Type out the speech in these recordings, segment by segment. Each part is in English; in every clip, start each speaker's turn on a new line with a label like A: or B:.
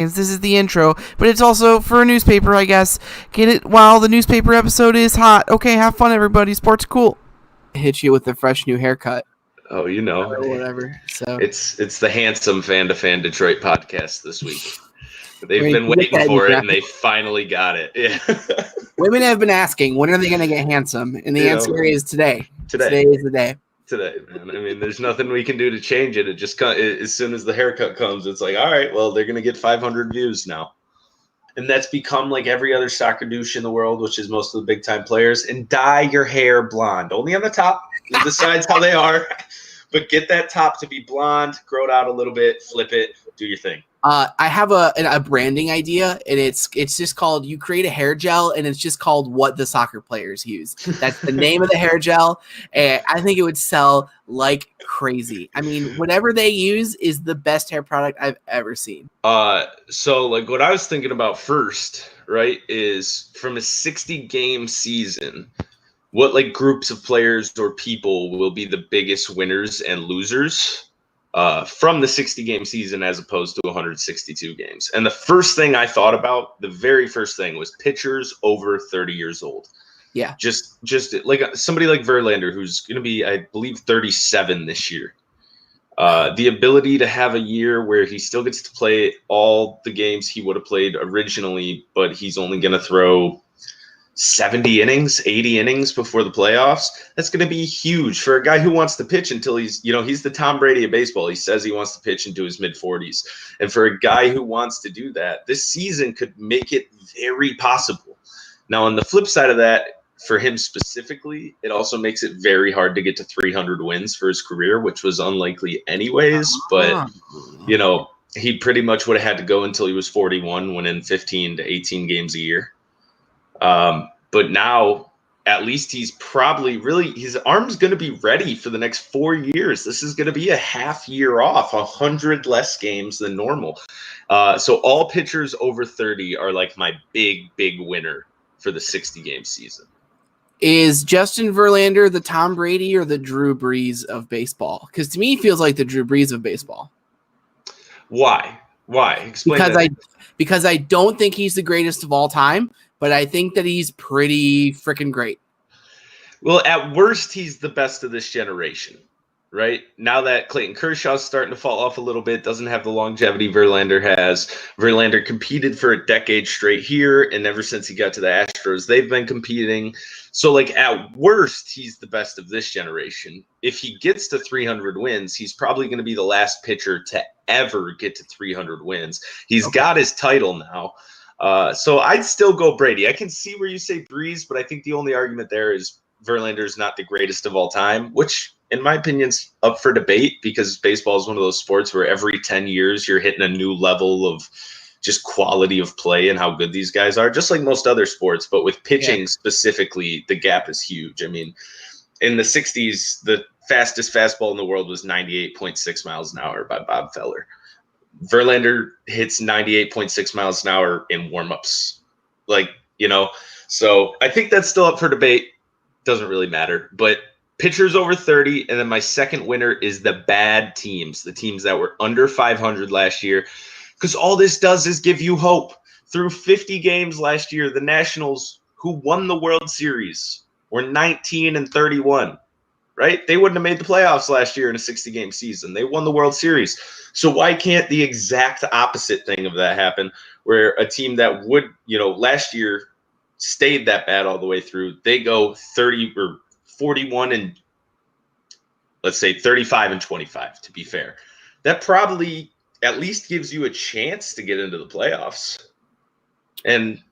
A: This is the intro, but it's also for a newspaper, I guess. Get it while the newspaper episode is hot. Okay, have fun, everybody. Sports cool. Hit you with a fresh new haircut.
B: Oh, you know,
A: or whatever. So
B: it's the handsome Fan2Fan Detroit podcast this week. They've been waiting for it, and they finally got it. Yeah.
A: Women have been asking, when are they going to get handsome? And the answer is today. Today is the day.
B: Today, man. I mean, there's nothing we can do to change it. It just as soon as the haircut comes, it's like, all right, well, they're going to get 500 views now. And that's become like every other soccer douche in the world, which is most of the big-time players. And dye your hair blonde. Only on the top. It decides how they are. But get that top to be blonde, grow it out a little bit, flip it, do your thing.
A: I have a branding idea, and it's just called, you create a hair gel, and it's just called what the soccer players use. That's the name of the hair gel, and I think it would sell like crazy. I mean, whatever they use is the best hair product I've ever seen.
B: So like what I was thinking about first, right, is from a 60-game season, what like groups of players or people will be the biggest winners and losers from the 60-game season as opposed to 162 games. And the first thing I thought about, the very first thing, was pitchers over 30 years old.
A: Yeah.
B: Just like somebody like Verlander, who's going to be, I believe, 37 this year. The ability to have a year where he still gets to play all the games he would have played originally, but he's only going to throw 70 innings, 80 innings before the playoffs. That's going to be huge for a guy who wants to pitch until he's the Tom Brady of baseball. He says he wants to pitch into his mid-40s. And for a guy who wants to do that, this season could make it very possible. Now, on the flip side of that, for him specifically, it also makes it very hard to get to 300 wins for his career, which was unlikely anyways. But, he pretty much would have had to go until he was 41, winning 15 to 18 games a year. But now at least he's probably his arm's going to be ready for the next 4 years. This is going to be a half year off, 100 less games than normal. So all pitchers over 30 are like my big winner for the 60-game season.
A: Is Justin Verlander the Tom Brady or the Drew Brees of baseball? Because to me, he feels like the Drew Brees of baseball.
B: Why? Explain
A: because I don't think he's the greatest of all time, but I think that he's pretty freaking great.
B: Well, at worst, he's the best of this generation, right? Now that Clayton Kershaw's starting to fall off a little bit, doesn't have the longevity Verlander has. Verlander competed for a decade straight here, and ever since he got to the Astros, they've been competing. So, like, at worst, he's the best of this generation. If he gets to 300 wins, he's probably going to be the last pitcher to ever get to 300 wins. He's got his title now. So I'd still go Brady. I can see where you say Breeze, but I think the only argument there is Verlander's not the greatest of all time, which in my opinion is up for debate because baseball is one of those sports where every 10 years you're hitting a new level of just quality of play and how good these guys are, just like most other sports. But with pitching specifically, the gap is huge. I mean, in the 60s, the fastest fastball in the world was 98.6 miles an hour by Bob Feller. Verlander hits 98.6 miles an hour in warmups. So I think that's still up for debate. Doesn't really matter. But pitchers over 30, and then my second winner is the bad teams, the teams that were under 500 last year, because all this does is give you hope. Through 50 games last year, the Nationals, who won the World Series, were 19-31. Right? They wouldn't have made the playoffs last year in a 60-game season. They won the World Series. So why can't the exact opposite thing of that happen, where a team that would, last year stayed that bad all the way through, they go 30 or 41 and let's say 35-25 to be fair. That probably at least gives you a chance to get into the playoffs. And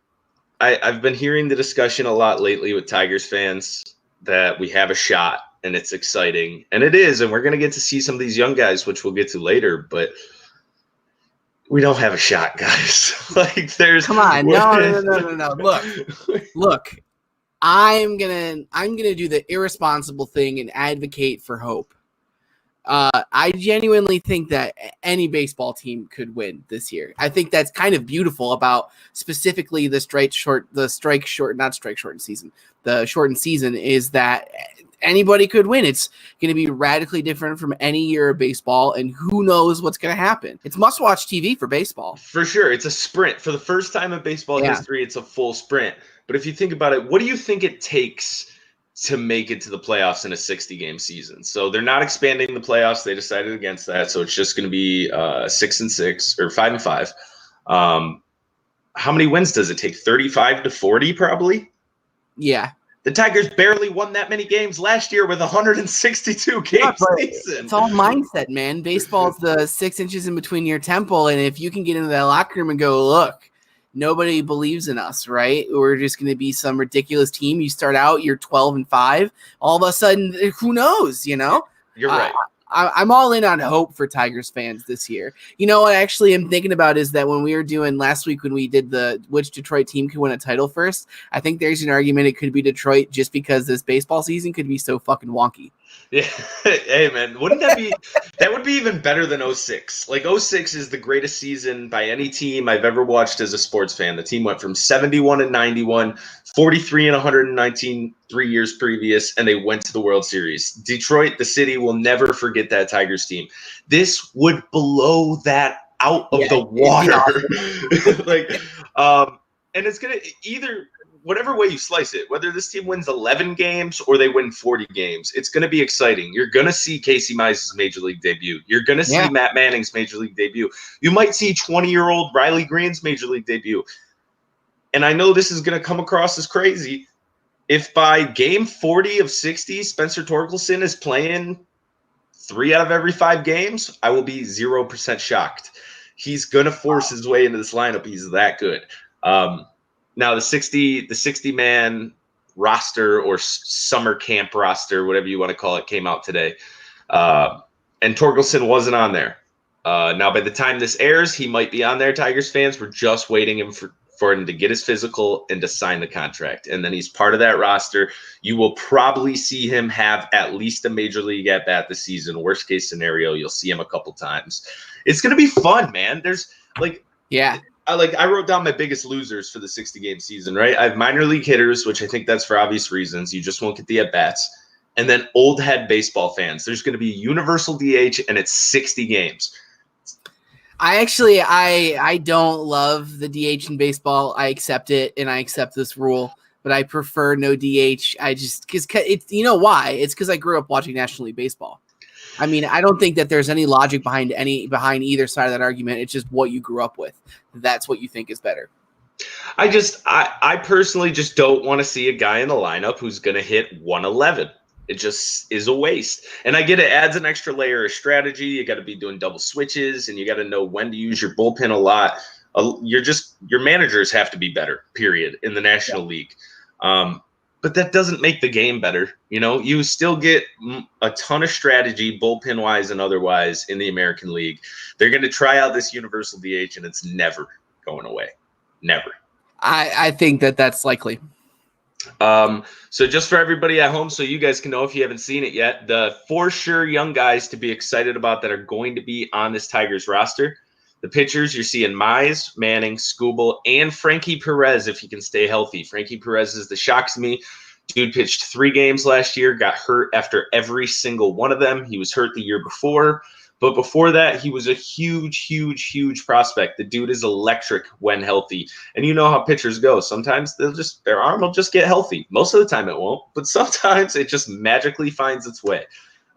B: I've been hearing the discussion a lot lately with Tigers fans that we have a shot. And it's exciting. And it is. And we're going to get to see some of these young guys, which we'll get to later. But we don't have a shot, guys.
A: Come on. No. Look. I'm gonna do the irresponsible thing and advocate for hope. I genuinely think that any baseball team could win this year. I think that's kind of beautiful about specifically the shortened season. The shortened season is that anybody could win. It's going to be radically different from any year of baseball, and who knows what's going to happen. It's must-watch TV for baseball.
B: For sure. It's a sprint. For the first time in baseball history, it's a full sprint. But if you think about it, what do you think it takes to make it to the playoffs in a 60-game season? So they're not expanding the playoffs. They decided against that. So it's just going to be 6-6 or 5-5. How many wins does it take? 35 to 40 probably?
A: Yeah.
B: The Tigers barely won that many games last year with 162 game season.
A: It's all mindset, man. Baseball's the 6 inches in between your temple, and if you can get into that locker room and go, look, nobody believes in us, right? We're just going to be some ridiculous team. You start out, you're 12-5. All of a sudden, who knows, you know?
B: You're right.
A: I'm all in on hope for Tigers fans this year. You know what I actually am thinking about is that when we were doing last week, when we did the which Detroit team could win a title first, I think there's an argument it could be Detroit just because this baseball season could be so fucking wonky.
B: Yeah. Hey, man, wouldn't that be – that would be even better than 06. Like, 06 is the greatest season by any team I've ever watched as a sports fan. The team went from 71-91, 43 and 119 3 years previous, and they went to the World Series. Detroit, the city, will never forget that Tigers team. This would blow that out of the water. And it's going to either – whatever way you slice it, whether this team wins 11 games or they win 40 games, it's going to be exciting. You're going to see Casey Mize's Major League debut. You're going to see Matt Manning's Major League debut. You might see 20-year-old Riley Green's Major League debut. And I know this is going to come across as crazy. If by game 40 of 60, Spencer Torkelson is playing 3 out of every 5 games, I will be 0% shocked. He's going to force his way into this lineup. He's that good. Now the 60-man roster or summer camp roster, whatever you want to call it, came out today, and Torkelson wasn't on there. Now by the time this airs, he might be on there. Tigers fans, we're just waiting for him to get his physical and to sign the contract, and then he's part of that roster. You will probably see him have at least a major league at bat this season. Worst case scenario, you'll see him a couple times. It's gonna be fun, man. There's I wrote down my biggest losers for the 60-game season, right? I have minor league hitters, which I think that's for obvious reasons. You just won't get the at-bats. And then old head baseball fans. There's going to be a universal DH, and it's 60 games.
A: I don't love the DH in baseball. I accept it, and I accept this rule. But I prefer no DH. Because it's, you know why? It's because I grew up watching National League Baseball. I mean, I don't think that there's any logic behind either side of that argument. It's just what you grew up with. That's what you think is better.
B: I personally just don't want to see a guy in the lineup who's going to hit 111. It just is a waste. And I get it adds an extra layer of strategy. You got to be doing double switches, and you got to know when to use your bullpen a lot. Your managers have to be better, period, in the National League. But that doesn't make the game better. You know, you still get a ton of strategy, bullpen-wise and otherwise, in the American League. They're going to try out this universal DH, and it's never going away. Never.
A: I think that's likely.
B: So just for everybody at home, so you guys can know if you haven't seen it yet, the for sure young guys to be excited about that are going to be on this Tigers roster. The pitchers, you're seeing Mize, Manning, Skubal, and Frankie Perez if he can stay healthy. Frankie Perez is the shock to me. Dude pitched 3 games last year, got hurt after every single one of them. He was hurt the year before. But before that, he was a huge prospect. The dude is electric when healthy. And you know how pitchers go. Sometimes their arm will just get healthy. Most of the time it won't. But sometimes it just magically finds its way.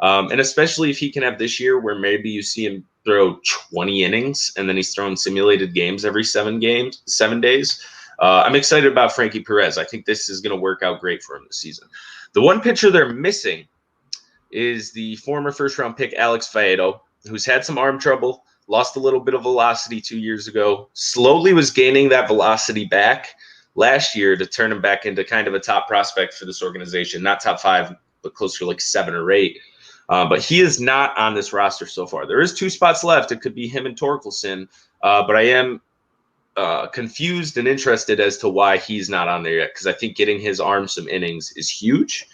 B: And especially if he can have this year where maybe you see him throw 20 innings and then he's throwing simulated games every 7 days. I'm excited about Frankie Perez. I think this is going to work out great for him this season. The one pitcher they're missing is the former first-round pick Alex Faedo, who's had some arm trouble, lost a little bit of velocity 2 years ago, slowly was gaining that velocity back last year to turn him back into kind of a top prospect for this organization. Not top 5, but closer to like 7 or 8. But he is not on this roster so far. There is 2 spots left. It could be him and Torkelson, but I am confused and interested as to why he's not on there yet, because I think getting his arm some innings is huge.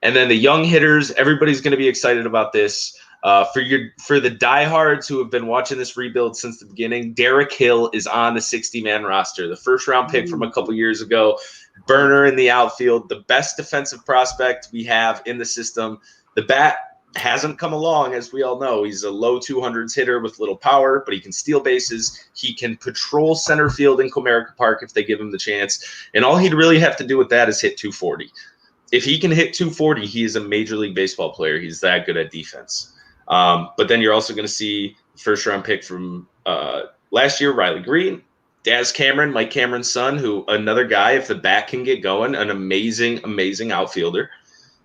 B: And then the young hitters, everybody's going to be excited about this. For the diehards who have been watching this rebuild since the beginning, Derek Hill is on the 60-man roster. The first-round pick from a couple years ago burner in the outfield, the best defensive prospect we have in the system. The bat hasn't come along, as we all know. He's a low 200s hitter with little power, but he can steal bases. He can patrol center field in Comerica Park if they give him the chance. And all he'd really have to do with that is hit 240. If he can hit 240, he is a Major League Baseball player. He's that good at defense. But then you're also going to see first-round pick from last year, Riley Green, Daz Cameron, Mike Cameron's son, who another guy, if the bat can get going, an amazing, amazing outfielder.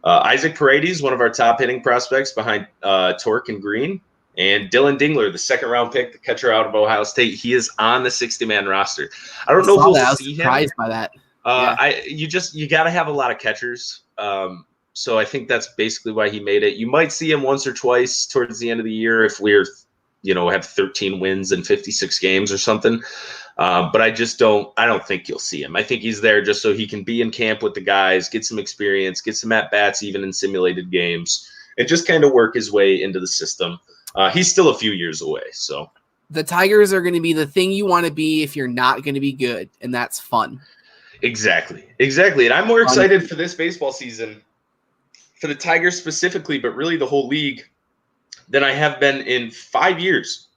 B: Isaac Paredes, one of our top hitting prospects behind Torque and Green. And Dylan Dingler, the second-round pick, the catcher out of Ohio State. He is on the 60-man roster. I don't know if we'll see him.
A: I was surprised by that.
B: You got to have a lot of catchers. So I think that's basically why he made it. You might see him once or twice towards the end of the year if we're, have 13 wins in 56 games or something. But I don't think you'll see him. I think he's there just so he can be in camp with the guys, get some experience, get some at-bats even in simulated games, and just kind of work his way into the system. He's still a few years away. So
A: the Tigers are going to be the thing you want to be if you're not going to be good, and that's fun.
B: Exactly. And I'm more excited for this baseball season, for the Tigers specifically, but really the whole league, than I have been in 5 years.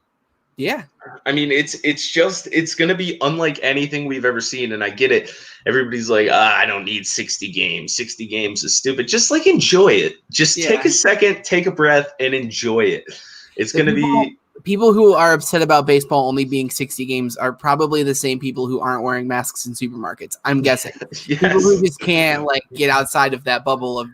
A: Yeah.
B: I mean, it's going to be unlike anything we've ever seen. And I get it. Everybody's like, I don't need 60 games. 60 games is stupid. Just enjoy it. Just take a second, take a breath, and enjoy it. It's going to be.
A: People who are upset about baseball only being 60 games are probably the same people who aren't wearing masks in supermarkets. I'm guessing.
B: Yes.
A: People who just can't get outside of that bubble of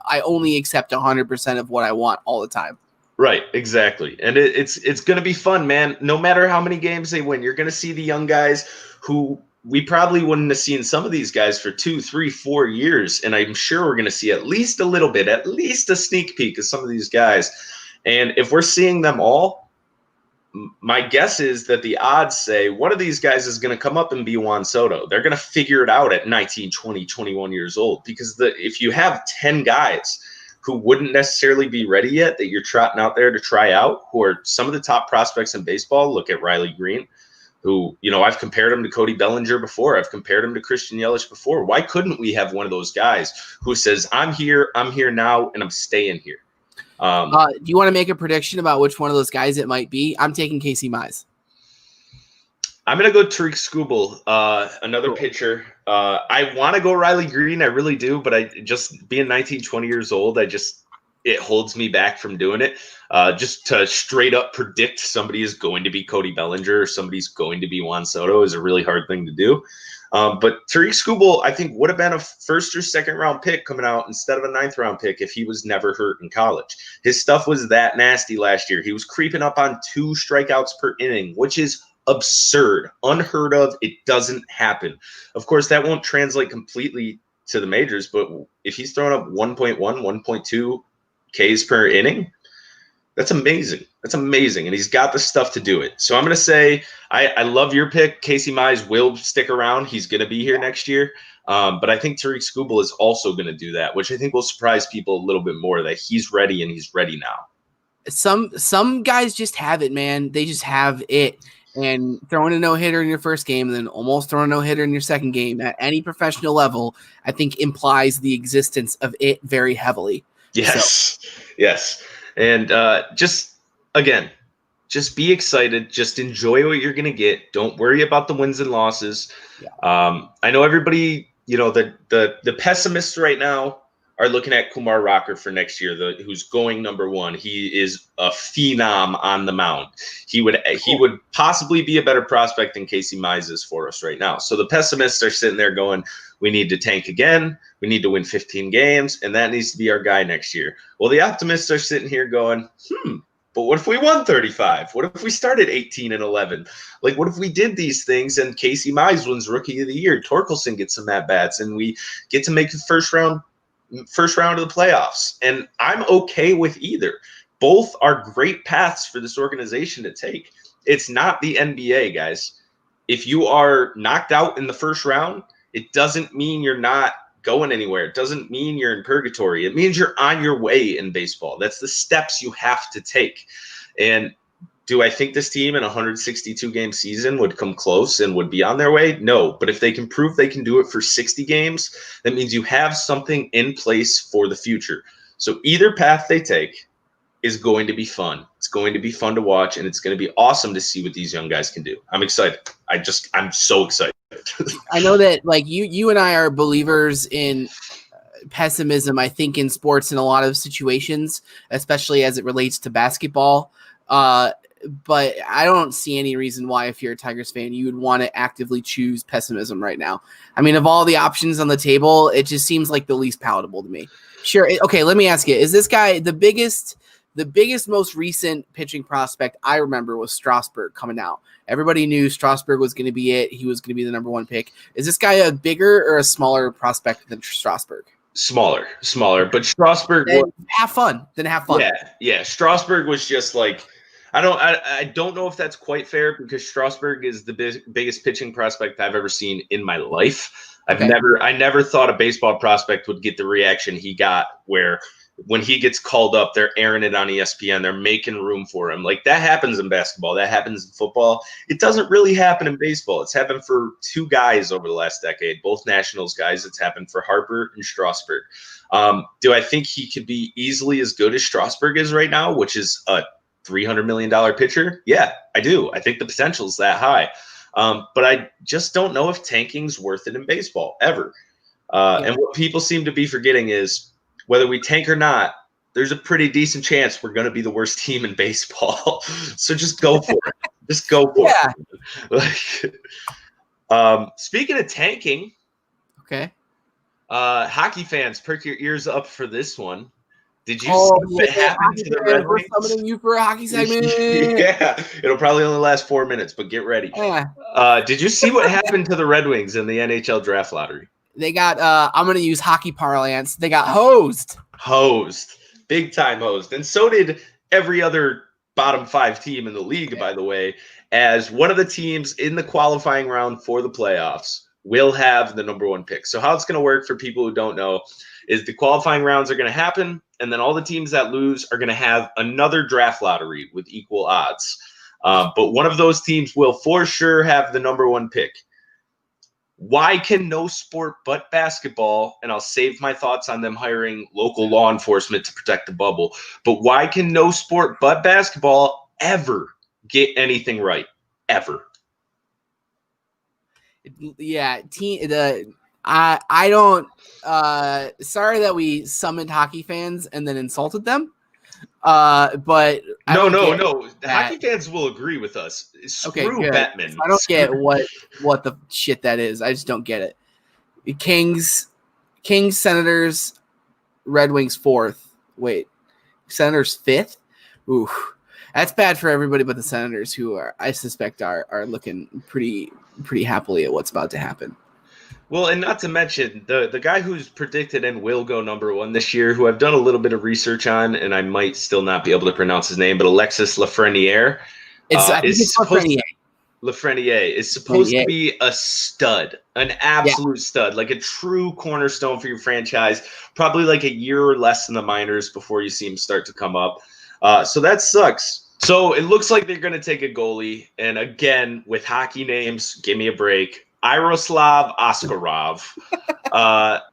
A: I only accept 100% of what I want all the time.
B: Right, exactly. And it's going to be fun, man. No matter how many games they win, you're going to see the young guys who we probably wouldn't have seen some of these guys for 2, 3, 4 years. And I'm sure we're going to see at least a little bit, at least a sneak peek of some of these guys. And if we're seeing them all, my guess is that the odds say one of these guys is going to come up and be Juan Soto. They're going to figure it out at 19, 20, 21 years old. Because if you have 10 guys who wouldn't necessarily be ready yet that you're trotting out there to try out, who are some of the top prospects in baseball, look at Riley Green, who, I've compared him to Cody Bellinger before. I've compared him to Christian Yelich before. Why couldn't we have one of those guys who says, I'm here now, and I'm staying here?
A: Do you want to make a prediction about which one of those guys it might be? I'm taking Casey Mize.
B: I'm going to go Tariq Skubal, another pitcher. I want to go Riley Green. I really do. But I just being 19, 20 years old, it holds me back from doing it. Just to straight up predict somebody is going to be Cody Bellinger or somebody's going to be Juan Soto is a really hard thing to do. But Tariq Skubal, I think, would have been a first or second round pick coming out instead of a 9th round pick if he was never hurt in college. His stuff was that nasty last year. He was creeping up on 2 strikeouts per inning, which is absurd, unheard of. It doesn't happen. Of course, that won't translate completely to the majors, but if he's throwing up 1.1, 1.2 Ks per inning, that's amazing. That's amazing. And he's got the stuff to do it. So I'm going to say I love your pick. Casey Mize will stick around. He's going to be here next year. But I think Tariq Skubal is also going to do that, which I think will surprise people a little bit more, that he's ready and he's ready now.
A: Some guys just have it, man. They just have it. And throwing a no-hitter in your first game and then almost throwing a no-hitter in your second game at any professional level, I think implies the existence of it very heavily.
B: Yes. Yes. And just be excited. Just enjoy what you're going to get. Don't worry about the wins and losses. Yeah. I know everybody, the pessimists right now are looking at Kumar Rocker for next year, who's going number 1. He is a phenom on the mound. He would possibly be a better prospect than Casey Mize is for us right now. So the pessimists are sitting there going, we need to tank again. We need to win 15 games, and that needs to be our guy next year. Well, the optimists are sitting here going, but what if we won 35? What if we started 18-11? What if we did these things and Casey Mize wins Rookie of the Year, Torkelson gets some at-bats, and we get to make the first round of the playoffs? And I'm okay with either. Both are great paths for this organization to take. It's not the NBA, guys. If you are knocked out in the first round, it doesn't mean you're not going anywhere. It doesn't mean you're in purgatory. It means you're on your way in baseball. That's the steps you have to take. And Do I think this team in a 162 game season would come close and would be on their way? No. But if they can prove they can do it for 60 games, that means you have something in place for the future. So either path they take is going to be fun. It's going to be fun to watch, and it's going to be awesome to see what these young guys can do. I'm excited. I'm so excited.
A: I know that like you and I are believers in pessimism, I think, in sports in a lot of situations, especially as it relates to basketball. But I don't see any reason why, if you're a Tigers fan, you would want to actively choose pessimism right now. I mean, of all the options on the table, it just seems like the least palatable to me. Sure. Okay, let me ask you, is this guy the biggest, most recent pitching prospect I remember was Strasburg coming out. Everybody knew Strasburg was going to be it. He was going to be the number one pick. Is this guy a bigger or a smaller prospect than Strasburg?
B: Smaller, but Strasburg
A: was have fun.
B: Yeah. Strasburg was just like, I don't know if that's quite fair, because Strasburg is the biggest pitching prospect I've ever seen in my life. I never thought a baseball prospect would get the reaction he got, where when he gets called up, they're airing it on ESPN. They're making room for him. Like, that happens in basketball. That happens in football. It doesn't really happen in baseball. It's happened for two guys over the last decade, both Nationals guys. It's happened for Harper and Strasburg. Do I think he could be easily as good as Strasburg is right now, which is a $300 million pitcher? Yeah, I do. I think the potential is that high. But I just don't know if tanking's worth it in baseball ever. And what people seem to be forgetting is, whether we tank or not, there's a pretty decent chance we're going to be the worst team in baseball. So just go for it. Just go for it. Speaking of tanking,
A: okay.
B: Hockey fans, perk your ears up for this one. Did you see what happened to the Red Wings?
A: We're summoning you for a hockey segment.
B: Yeah, it'll probably only last 4 minutes, but get ready.
A: Yeah.
B: Did you see what happened to the Red Wings in the NHL draft lottery?
A: They got, I'm going to use hockey parlance, they got hosed.
B: Big time hosed. And so did every other bottom 5 team in the league, by the way, as one of the teams in the qualifying round for the playoffs will have the number 1 pick. So how it's going to work, for people who don't know, is the qualifying rounds are going to happen, and then all the teams that lose are going to have another draft lottery with equal odds. But one of those teams will for sure have the number 1 pick. Why can no sport but basketball, and I'll save my thoughts on them hiring local law enforcement to protect the bubble, but why can no sport but basketball ever get anything right? Ever.
A: Yeah, I don't sorry that we summoned hockey fans and then insulted them. But
B: no. The hockey fans will agree with us. Screw Bettman.
A: I don't get what the shit that is. I just don't get it. Kings, Senators, Red Wings 4th. Wait, Senators 5th? Ooh, that's bad for everybody but the Senators, who I suspect are looking pretty happily at what's about to happen.
B: Well, and not to mention the guy who's predicted and will go number 1 this year, who I've done a little bit of research on, and I might still not be able to pronounce his name, but Alexis Lafreniere. Lafreniere is supposed to be a stud, an absolute stud, like a true cornerstone for your franchise. Probably like a year or less in the minors before you see him start to come up. So that sucks. So it looks like they're going to take a goalie, and again, with hockey names, give me a break. Yaroslav Askarov,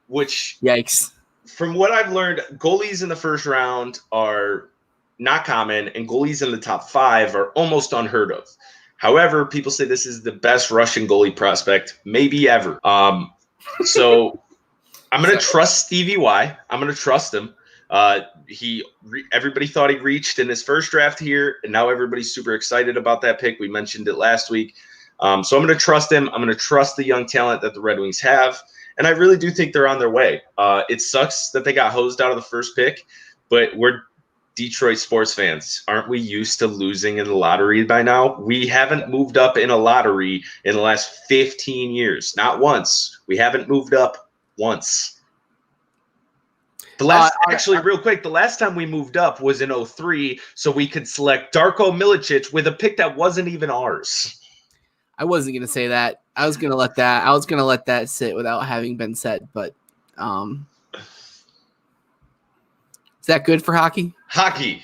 B: which,
A: yikes,
B: from what I've learned, goalies in the first round are not common, and goalies in the top 5 are almost unheard of. However, people say this is the best Russian goalie prospect maybe ever. So I'm going to trust Stevie Y. I'm going to trust him. Everybody thought he reached in his first draft here, and now everybody's super excited about that pick. We mentioned it last week. So I'm going to trust him. I'm going to trust the young talent that the Red Wings have. And I really do think they're on their way. It sucks that they got hosed out of the first pick, but we're Detroit sports fans. Aren't we used to losing in the lottery by now? We haven't moved up in a lottery in the last 15 years. Not once. We haven't moved up once. The last time we moved up was in 2003, so we could select Darko Milicic with a pick that wasn't even ours.
A: I wasn't gonna say that. I was gonna let that sit without having been said. But Is that good for hockey?
B: Hockey.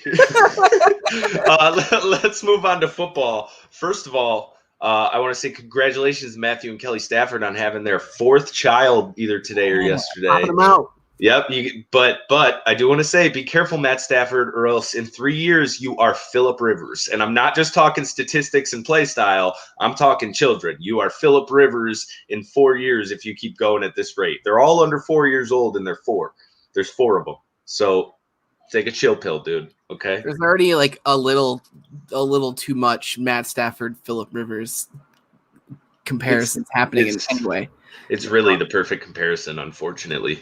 B: Let's move on to football. First of all, I want to say congratulations, Matthew and Kelly Stafford, on having their 4th child either today or yesterday.
A: Popping them out.
B: Yep. But I do want to say, be careful, Matt Stafford, or else in 3 years you are Phillip Rivers. And I'm not just talking statistics and play style. I'm talking children. You are Phillip Rivers in 4 years if you keep going at this rate. They're all under 4 years old, and they're 4. There's 4 of them. So take a chill pill, dude. Okay.
A: There's already like a little too much Matt Stafford, Phillip Rivers comparisons happening anyway.
B: It's really the perfect comparison, unfortunately.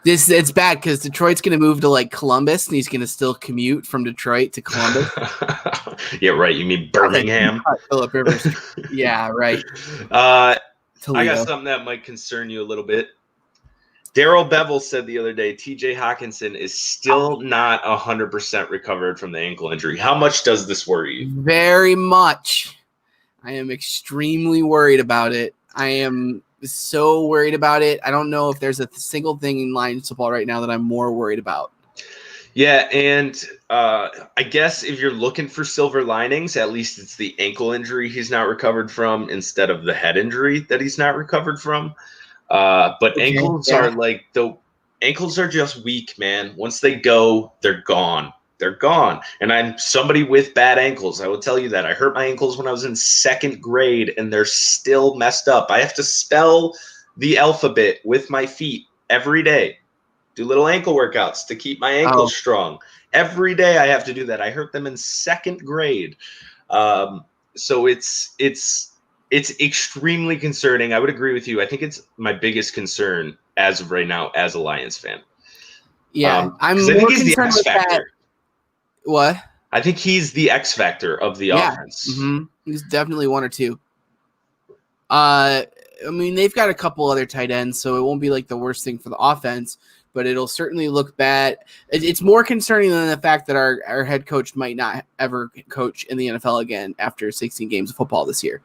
A: It's bad because Detroit's going to move to like Columbus, and he's going to still commute from Detroit to Columbus.
B: Yeah, right. You mean Birmingham?
A: Phillip Rivers. Yeah, right.
B: I got something that might concern you a little bit. Daryl Bevel said the other day, TJ Hawkinson is still not 100% recovered from the ankle injury. How much does this worry you?
A: Very much. I am extremely worried about it. I am so worried about it. I don't know if there's a single thing in Lions football right now that I'm more worried about.
B: Yeah, and I guess if you're looking for silver linings, at least it's the ankle injury he's not recovered from instead of the head injury that he's not recovered from. But ankles are just weak, man. Once they go, they're gone. They're gone. And I'm somebody with bad ankles. I will tell you that. I hurt my ankles when I was in 2nd grade, and they're still messed up. I have to spell the alphabet with my feet every day. Do little ankle workouts to keep my ankles strong. Every day I have to do that. I hurt them in 2nd grade. So it's extremely concerning. I would agree with you. I think it's my biggest concern as of right now as a Lions fan.
A: Yeah, I'm
B: more
A: more
B: concerned
A: concerned with that. What?
B: I think he's the X factor of the offense.
A: Mm-hmm. He's definitely 1 or 2. I mean, they've got a couple other tight ends, so it won't be like the worst thing for the offense, but it'll certainly look bad. It's more concerning than the fact that our head coach might not ever coach in the NFL again after 16 games of football this year.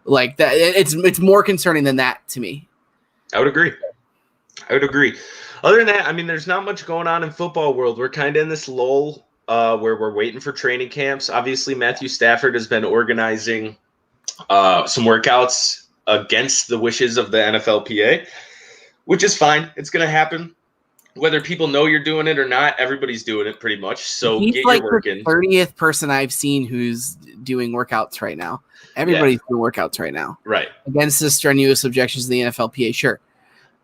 A: Like that, it's more concerning than that to me.
B: I would agree. Other than that, I mean, there's not much going on in football world. We're kind of in this lull where we're waiting for training camps. Obviously, Matthew Stafford has been organizing some workouts against the wishes of the NFLPA, which is fine. It's going to happen. Whether people know you're doing it or not, everybody's doing it pretty much. So
A: he's
B: get
A: like
B: your work in.
A: The 30th person I've seen who's doing workouts right now. Everybody's doing workouts right now.
B: Right.
A: Against the strenuous objections of the NFLPA, sure.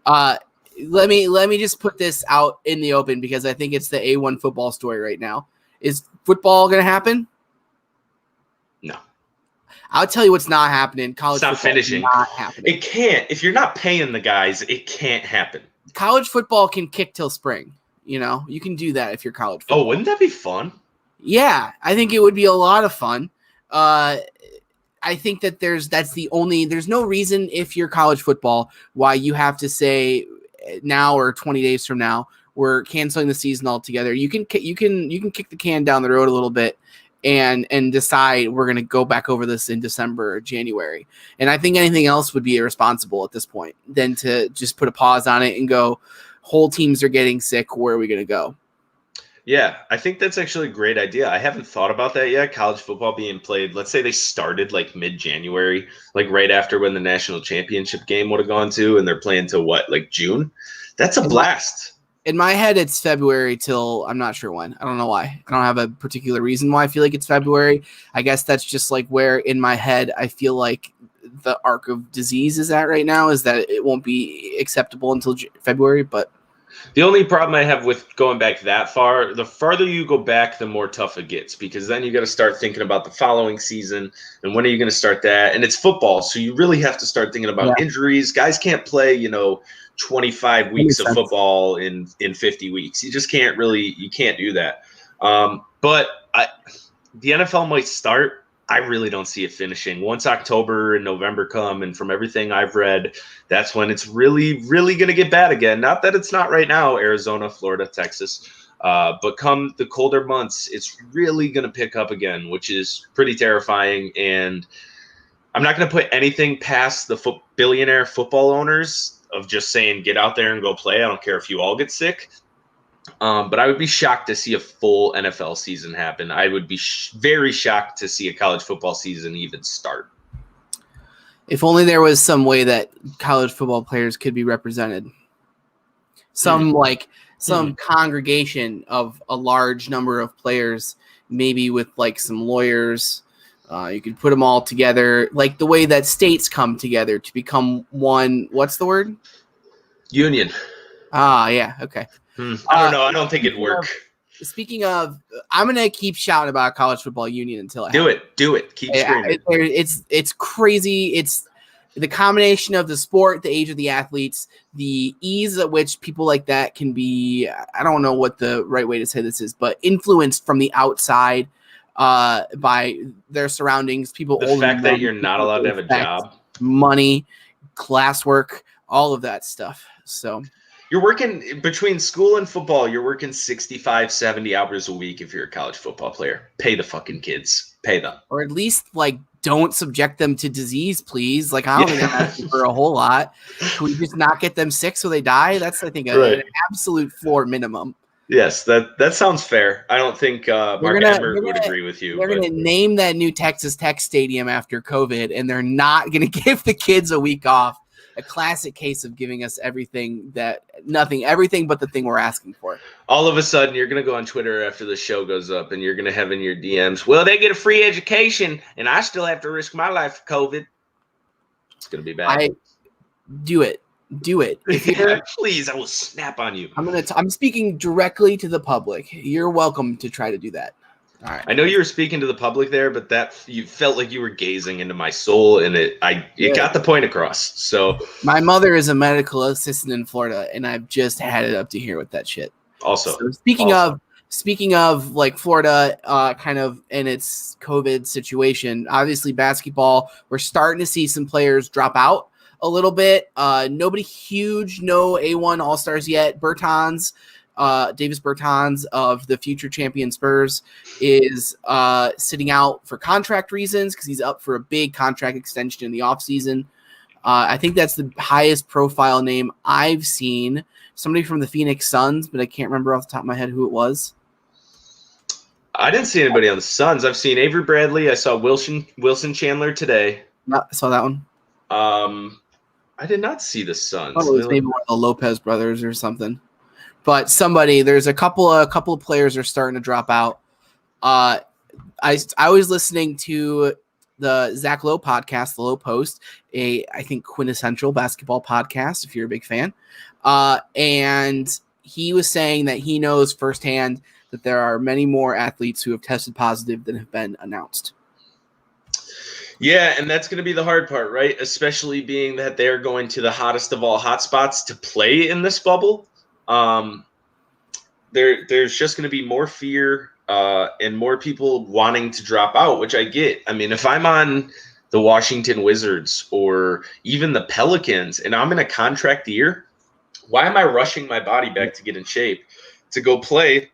A: Let me just put this out in the open because I think it's the A1 football story right now. Is football going to happen?
B: No.
A: I'll tell you what's not happening. College football
B: finishing.
A: Is not happening.
B: It can't. If you're not paying the guys, it can't happen.
A: College football can kick till spring. You know, you can do that if you're college football.
B: Oh, wouldn't that be fun?
A: Yeah, I think it would be a lot of fun. I think that there's no reason if you're college football why you have to say now or 20 days from now we're canceling the season altogether. You can kick the can down the road a little bit and decide we're going to go back over this in December or January. And I think anything else would be irresponsible at this point than to just put a pause on it and go, whole teams are getting sick. Where are we going to go?
B: Yeah, I think that's actually a great idea. I haven't thought about that yet. College football being played, let's say they started like mid-January, like right after when the national championship game would have gone to, and they're playing till what, like June? That's a blast.
A: In my head, it's February till I'm not sure when. I don't know why. I don't have a particular reason why I feel like it's February. I guess that's just like where in my head I feel like the arc of disease is at right now, is that it won't be acceptable until February, but
B: the only problem I have with going back that far, the farther you go back, the more tough it gets, because then you got to start thinking about the following season and when are you going to start that? And it's football, so you really have to start thinking about injuries. Guys can't play, 25 weeks of football in 50 weeks. You just can't do that. But the NFL might start. I really don't see it finishing. Once October and November come, and from everything I've read, that's when it's really, really going to get bad again. Not that it's not right now, Arizona, Florida, Texas. But come the colder months, it's really going to pick up again, which is pretty terrifying. And I'm not going to put anything past the billionaire football owners of just saying, get out there and go play. I don't care if you all get sick. But I would be shocked to see a full NFL season happen. I would be very shocked to see a college football season even start.
A: If only there was some way that college football players could be represented. Some congregation of a large number of players, maybe with like some lawyers. You could put them all together, like the way that states come together to become one. What's the word?
B: Union.
A: Yeah. Okay.
B: I don't know. I don't think it'd work.
A: Speaking of, I'm gonna keep shouting about college football union until it happens.
B: Do it. Keep screaming.
A: It's crazy. It's the combination of the sport, the age of the athletes, the ease at which people like that can be. I don't know what the right way to say this is, but influenced from the outside by their surroundings. People.
B: The fact that you're not allowed to have a job,
A: money, classwork, all of that stuff. So.
B: You're working between school and football. You're working 65, 70 hours a week if you're a college football player. Pay the fucking kids. Pay them.
A: Or at least, like, don't subject them to disease, please. Like, I don't think I'm asking for a whole lot. Can we just not get them sick so they die? That's, I think, an absolute floor minimum.
B: Yes, that sounds fair. I don't think Mark Emmert would agree with you.
A: They're going to name that new Texas Tech stadium after COVID, and they're not going to give the kids a week off. A classic case of giving us everything but the thing we're asking for.
B: All of a sudden, you're going to go on Twitter after the show goes up, and you're going to have in your DMs, well, they get a free education, and I still have to risk my life for COVID. It's going to be bad.
A: Do it. If
B: please, I will snap on you.
A: I'm speaking directly to the public. You're welcome to try to do that. All right.
B: I know you were speaking to the public there, but that you felt like you were gazing into my soul, and it got the point across. So
A: my mother is a medical assistant in Florida, and I've just had it up to here with that shit.
B: Also,
A: so speaking of like Florida, kind of in its COVID situation, obviously basketball, we're starting to see some players drop out a little bit. Nobody huge, no A1 All-Stars yet. Davis Bertans of the future champion Spurs is sitting out for contract reasons because he's up for a big contract extension in the offseason. I think that's the highest profile name I've seen. Somebody from the Phoenix Suns, but I can't remember off the top of my head who it was.
B: I didn't see anybody on the Suns. I've seen Avery Bradley. I saw Wilson Chandler today.
A: I saw that one.
B: I did not see the Suns.
A: Oh, it was maybe one of the Lopez brothers or something. But there's a couple of players are starting to drop out. I was listening to the Zach Lowe podcast, the Lowe Post, I think quintessential basketball podcast, if you're a big fan. And he was saying that he knows firsthand that there are many more athletes who have tested positive than have been announced.
B: Yeah, and that's going to be the hard part, right? Especially being that they're going to the hottest of all hotspots to play in this bubble. There's just going to be more fear and more people wanting to drop out, which I get. I mean, if I'm on the Washington Wizards or even the Pelicans and I'm in a contract year, why am I rushing my body back to get in shape to go play,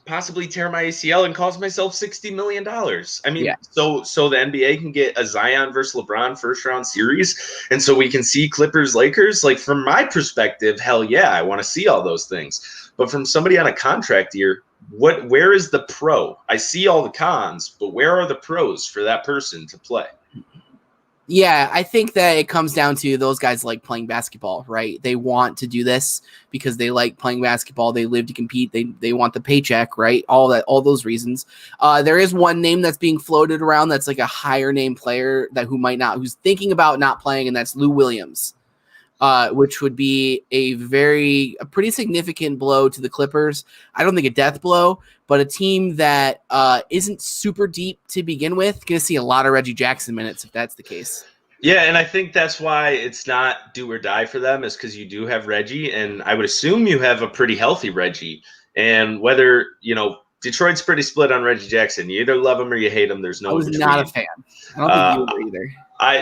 B: possibly tear my ACL and cost myself $60 million? I mean, so the NBA can get a Zion versus LeBron first round series. And so we can see Clippers, Lakers. Like, from my perspective, hell yeah, I want to see all those things. But from somebody on a contract year, where is the pro? I see all the cons, but where are the pros for that person to play?
A: Yeah, I think that it comes down to those guys like playing basketball, right? They want to do this because they like playing basketball. They live to compete. They want the paycheck, right? All those reasons. There is one name that's being floated around that's like a higher name player who's thinking about not playing, and that's Lou Williams, which would be a pretty significant blow to the Clippers. I don't think a death blow, but a team that isn't super deep to begin with. Going to see a lot of Reggie Jackson minutes if that's the case.
B: Yeah, and I think that's why it's not do or die for them, is because you do have Reggie, and I would assume you have a pretty healthy Reggie. And whether, Detroit's pretty split on Reggie Jackson. You either love him or you hate him. There's no.
A: I was not a fan. I don't think you were either.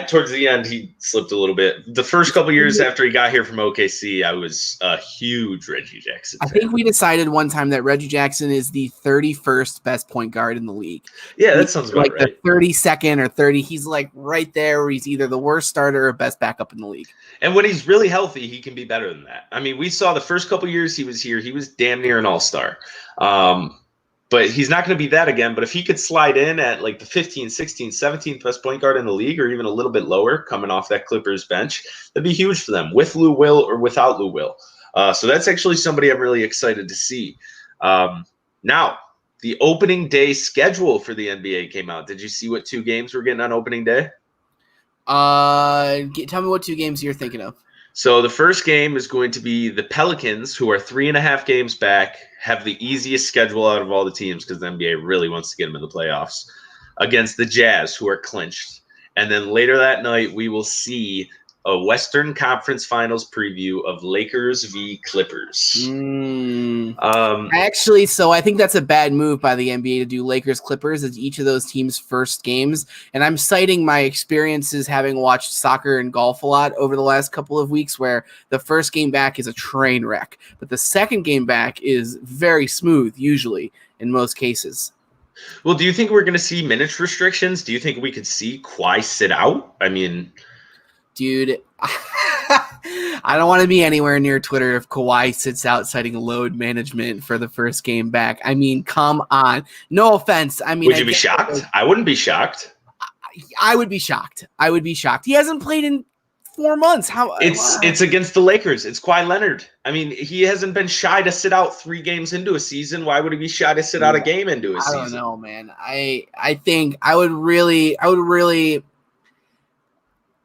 B: Towards the end, he slipped a little bit. The first couple years after he got here from OKC, I was a huge Reggie Jackson fan.
A: I think we decided one time that Reggie Jackson is the 31st best point guard in the league.
B: Yeah, that sounds about
A: like
B: right.
A: The 32nd or 30. He's like right there where he's either the worst starter or best backup in the league.
B: And when he's really healthy, he can be better than that. I mean, we saw the first couple years he was here, he was damn near an all-star. But he's not going to be that again. But if he could slide in at like the 15th, 16th, 17th best point guard in the league, or even a little bit lower coming off that Clippers bench, that'd be huge for them, with Lou Will or without Lou Will. So that's actually somebody I'm really excited to see. Now, the opening day schedule for the NBA came out. Did you see what 2 games we're getting on opening day?
A: Tell me what 2 games you're thinking of.
B: So the first game is going to be the Pelicans, who are 3.5 games back, have the easiest schedule out of all the teams because the NBA really wants to get them in the playoffs, against the Jazz, who are clinched. And then later that night, we will see a Western Conference Finals preview of Lakers v. Clippers.
A: Actually, so I think that's a bad move by the NBA to do Lakers Clippers as each of those teams' first games. And I'm citing my experiences having watched soccer and golf a lot over the last couple of weeks, where the first game back is a train wreck, but the second game back is very smooth, usually in most cases.
B: Well, do you think we're going to see minutes restrictions? Do you think we could see Kawhi sit out? I mean,
A: dude, I don't want to be anywhere near Twitter if Kawhi sits out citing load management for the first game back. I mean, come on. No offense. I mean,
B: would you be shocked? I wouldn't be shocked.
A: I would be shocked. I would be shocked. He hasn't played in 4 months. How?
B: It's against the Lakers. It's Kawhi Leonard. I mean, he hasn't been shy to sit out 3 games into a season. Why would he be shy to sit out a game into a season?
A: I don't know, man. I think I would really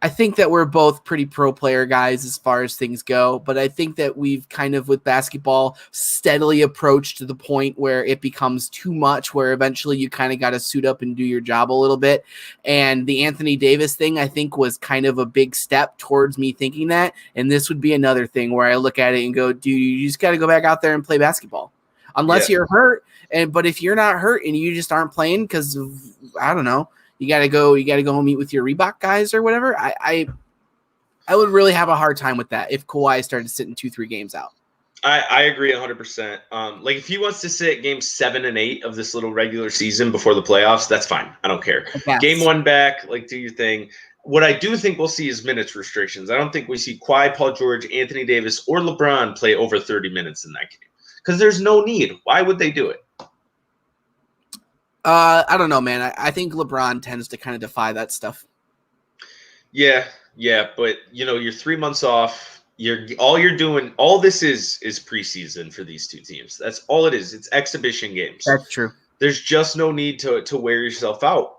A: I think that we're both pretty pro player guys as far as things go, but I think that we've kind of, with basketball, steadily approached to the point where it becomes too much, where eventually you kind of got to suit up and do your job a little bit. And the Anthony Davis thing, I think, was kind of a big step towards me thinking that. And this would be another thing where I look at it and go, dude, you just got to go back out there and play basketball. Unless you're hurt. But if you're not hurt and you just aren't playing because of, I don't know, you gotta go home, meet with your Reebok guys or whatever. I would really have a hard time with that if Kawhi started sitting 2-3 games out.
B: I agree 100%. Like if he wants to sit games 7 and 8 of this little regular season before the playoffs, that's fine. I don't care. Yes. Game 1 back, like do your thing. What I do think we'll see is minutes restrictions. I don't think we see Kawhi, Paul George, Anthony Davis, or LeBron play over 30 minutes in that game because there's no need. Why would they do it?
A: I don't know, man. I think LeBron tends to kind of defy that stuff.
B: Yeah, but you're 3 months off. All this is preseason for these 2 teams. That's all it is. It's exhibition games.
A: That's true.
B: There's just no need to wear yourself out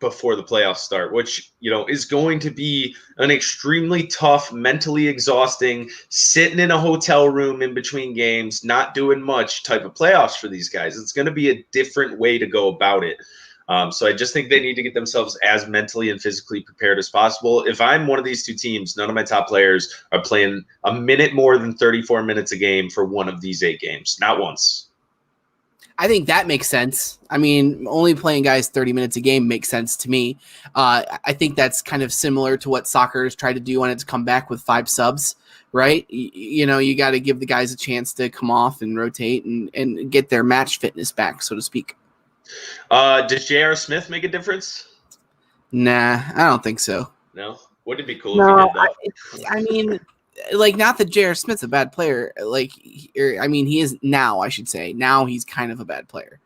B: before the playoffs start, which is going to be an extremely tough, mentally exhausting, sitting in a hotel room in between games, not doing much type of playoffs for these guys. It's going to be a different way to go about it. So I just think they need to get themselves as mentally and physically prepared as possible. If I'm one of these 2 teams, none of my top players are playing a minute more than 34 minutes a game for one of these 8 games. Not once.
A: I think that makes sense. I mean, only playing guys 30 minutes a game makes sense to me. I think that's kind of similar to what soccer has tried to do when it's come back with 5 subs, right? You got to give the guys a chance to come off and rotate and get their match fitness back, so to speak.
B: Does J.R. Smith make a difference?
A: Nah, I don't think so.
B: No? Wouldn't it be cool if he did that?
A: I mean, like, not that J.R. Smith's a bad player. He is now, I should say. Now he's kind of a bad player.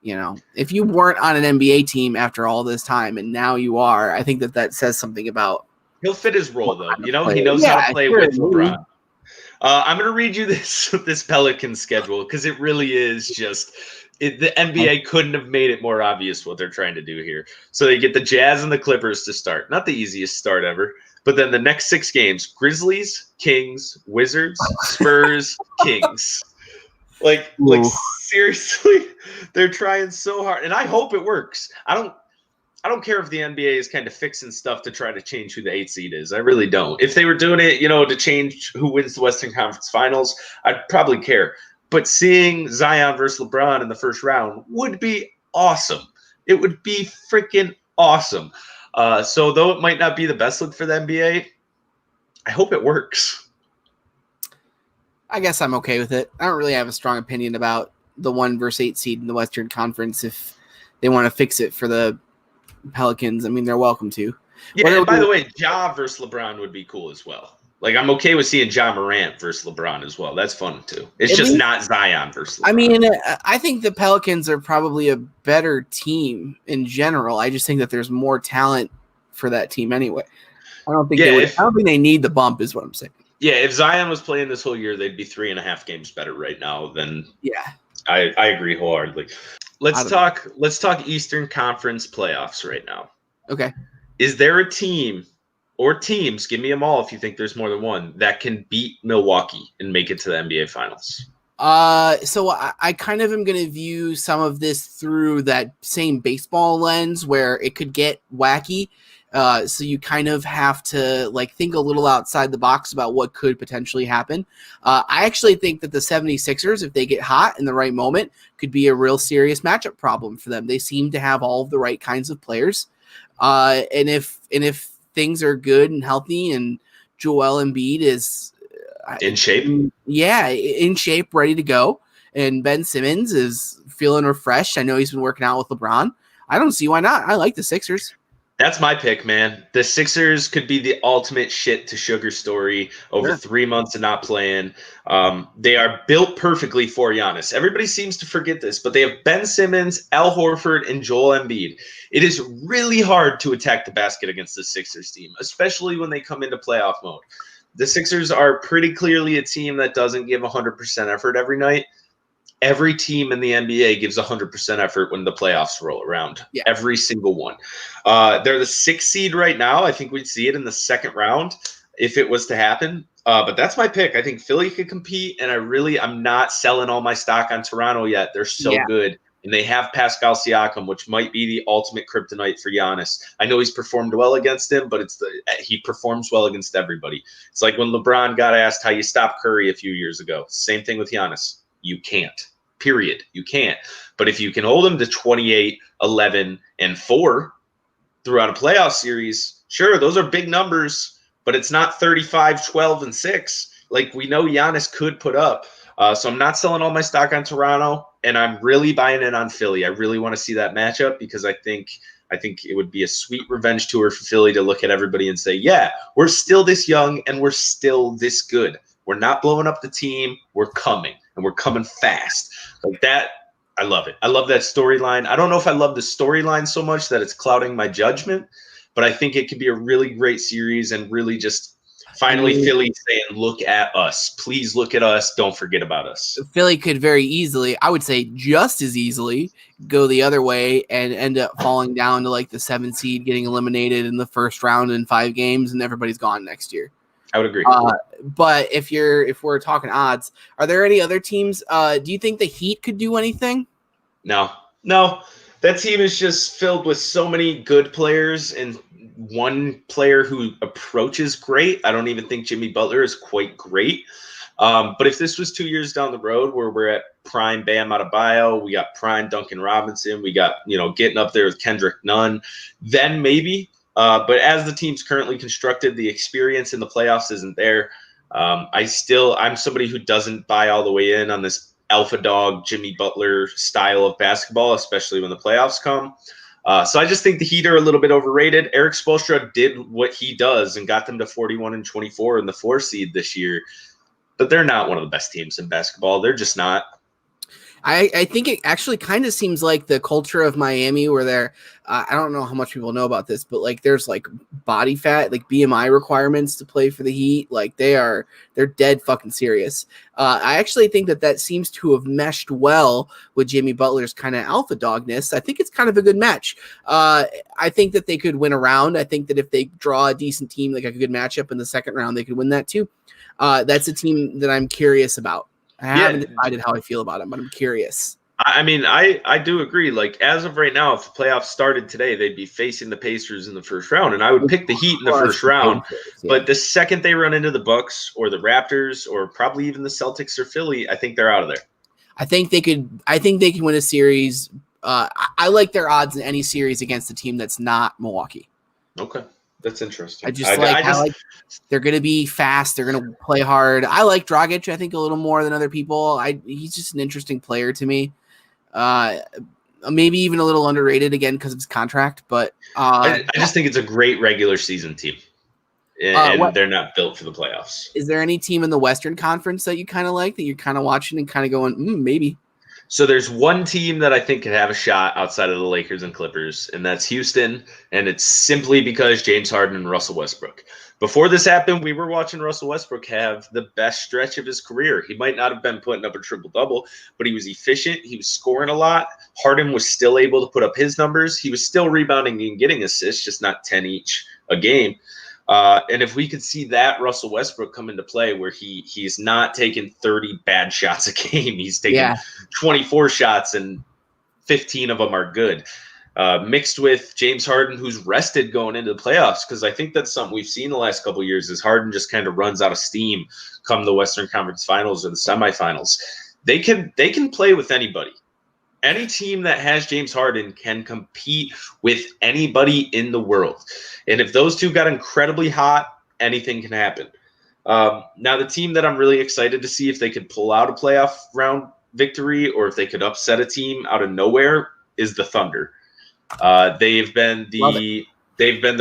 A: If you weren't on an NBA team after all this time and now you are, I think that says something about.
B: He'll fit his role, though. He knows how to play with LeBron. I'm going to read you this Pelican schedule because it really is just the NBA couldn't have made it more obvious what they're trying to do here. So they get the Jazz and the Clippers to start. Not the easiest start ever. But then the next 6 games, Grizzlies, Kings, Wizards, Spurs, Kings. Like seriously, they're trying so hard. And I hope it works. I don't care if the NBA is kind of fixing stuff to try to change who the 8 seed is. I really don't. If they were doing it, to change who wins the Western Conference Finals, I'd probably care. But seeing Zion versus LeBron in the first round would be awesome. It would be freaking awesome. So though it might not be the best look for the NBA, I hope it works.
A: I guess I'm okay with it. I don't really have a strong opinion about the 1 versus 8 seed in the Western Conference. If they want to fix it for the Pelicans, I mean, they're welcome to.
B: Yeah, and by the way, Ja versus LeBron would be cool as well. Like, I'm okay with seeing Ja Morant versus LeBron as well. That's fun, too. It's just not Zion versus LeBron.
A: I mean, I think the Pelicans are probably a better team in general. I just think that there's more talent for that team anyway. I don't think they need the bump is what I'm saying.
B: Yeah, if Zion was playing this whole year, they'd be 3.5 games better right now than I agree wholeheartedly. Let's talk Eastern Conference playoffs right now.
A: Okay.
B: Is there a team or teams, give me them all if you think there's more than one, that can beat Milwaukee and make it to the NBA Finals?
A: So I kind of am going to view some of this through that same baseball lens where it could get wacky. So you kind of have to like think a little outside the box about what could potentially happen. I actually think that the 76ers, if they get hot in the right moment, could be a real serious matchup problem for them. They seem to have all of the right kinds of players. And if things are good and healthy and Joel Embiid is
B: in shape,
A: in shape, ready to go, and Ben Simmons is feeling refreshed. I know he's been working out with LeBron. I don't see why not. I like the Sixers.
B: That's my pick, man. The Sixers could be the ultimate shit to sugar story over 3 months of not playing. They are built perfectly for Giannis. Everybody seems to forget this, but they have Ben Simmons, Al Horford, and Joel Embiid. It is really hard to attack the basket against the Sixers team, especially when they come into playoff mode. The Sixers are pretty clearly a team that doesn't give 100% effort every night. Every team in the NBA gives 100% effort when the playoffs roll around. Yeah. Every single one. They're the 6th seed right now. I think we'd see it in the second round if it was to happen. But that's my pick. I think Philly could compete, and I'm not selling all my stock on Toronto yet. They're so good. And they have Pascal Siakam, which might be the ultimate kryptonite for Giannis. I know he's performed well against him, but he performs well against everybody. It's like when LeBron got asked how you stop Curry a few years ago. Same thing with Giannis. You can't. Period. You can't. But if you can hold him to 28, 11, and 4 throughout a playoff series, sure, those are big numbers, but it's not 35, 12, and 6 like we know Giannis could put up. So I'm not selling all my stock on Toronto, and I'm really buying in on Philly. I really want to see that matchup because I think it would be a sweet revenge tour for Philly to look at everybody and say, yeah, we're still this young and we're still this good. We're not blowing up the team. We're coming, and we're coming fast. Like that, I love it. I love that storyline. I don't know if I love the storyline so much that it's clouding my judgment, but I think it could be a really great series and really just finally Philly saying, look at us. Please look at us. Don't forget about us.
A: Philly could very easily, I would say just as easily, go the other way and end up falling down to like the 7th seed, getting eliminated in the first round in 5 games, and everybody's gone next year.
B: I would agree.
A: But if we're talking odds, are there any other teams? Do you think the Heat could do anything?
B: No. That team is just filled with so many good players and one player who approaches great. I don't even think Jimmy Butler is quite great. But if this was 2 years down the road where we're at prime Bam Adebayo, we got prime Duncan Robinson, we got, getting up there with Kendrick Nunn, then maybe. But as the team's currently constructed, the experience in the playoffs isn't there. I'm somebody who doesn't buy all the way in on this alpha dog Jimmy Butler style of basketball, especially when the playoffs come. So I just think the Heat are a little bit overrated. Eric Spoelstra did what he does and got them to 41-24 in the 4 seed this year. But they're not one of the best teams in basketball. They're just not.
A: I think it actually kind of seems like the culture of Miami where they're, I don't know how much people know about this, but like there's like body fat, like BMI requirements to play for the Heat. Like they're dead fucking serious. I actually think that seems to have meshed well with Jimmy Butler's kind of alpha dogness. I think it's kind of a good match. I think that they could win a round. I think that if they draw a decent team, like a good matchup in the second round, they could win that too. That's a team that I'm curious about. I haven't decided how I feel about them, but I'm curious.
B: I mean, I do agree. Like, as of right now, if the playoffs started today, they'd be facing the Pacers in the first round, and I would pick the Heat in the first round. But the second they run into the Bucks or the Raptors or probably even the Celtics or Philly, I think they're out of there.
A: I think they can win a series. I like their odds in any series against a team that's not Milwaukee.
B: Okay. That's interesting.
A: I like they're going to be fast. They're going to play hard. I like Dragic, I think, a little more than other people. He's just an interesting player to me. Maybe even a little underrated again because of his contract. But
B: I just think it's a great regular season team. And they're not built for the playoffs.
A: Is there any team in the Western Conference that you kind of like, that you're kind of watching and kind of going, maybe?
B: So there's one team that I think could have a shot outside of the Lakers and Clippers, and that's Houston, and it's simply because James Harden and Russell Westbrook. Before this happened, we were watching Russell Westbrook have the best stretch of his career. He might not have been putting up a triple-double, but he was efficient. He was scoring a lot. Harden was still able to put up his numbers. He was still rebounding and getting assists, just not 10 each a game. And if we could see that Russell Westbrook come into play where he's not taking 30 bad shots a game, he's taking 24 shots and 15 of them are good, mixed with James Harden, who's rested going into the playoffs, because I think that's something we've seen the last couple of years is Harden just kind of runs out of steam come the Western Conference Finals or the semifinals. They can play with anybody. Any team that has James Harden can compete with anybody in the world. And if those two got incredibly hot, anything can happen. Now, the team that I'm really excited to see if they could pull out a playoff round victory or if they could upset a team out of nowhere is the Thunder. They've been the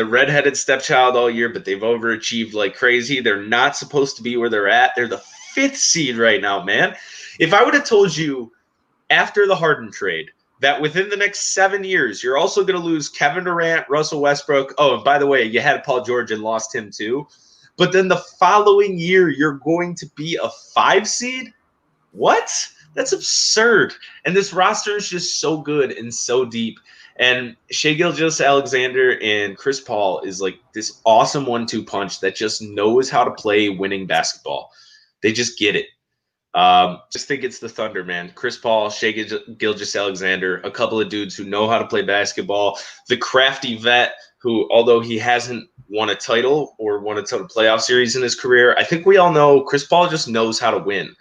B: redheaded stepchild all year, but they've overachieved like crazy. They're not supposed to be where they're at. They're the 5th seed right now, man. If I would have told you after the Harden trade that within the next 7 years, you're also going to lose Kevin Durant, Russell Westbrook. Oh, and by the way, you had Paul George and lost him too. But then the following year, you're going to be a 5 seed? What? That's absurd. And this roster is just so good and so deep. And Shai Gilgeous-Alexander and Chris Paul is like this awesome 1-2 punch that just knows how to play winning basketball. They just get it. Just think it's the Thunder, man. Chris Paul, Shai Gilgeous-Alexander, a couple of dudes who know how to play basketball. The crafty vet who, although he hasn't won a title or won a total playoff series in his career, I think we all know Chris Paul just knows how to win.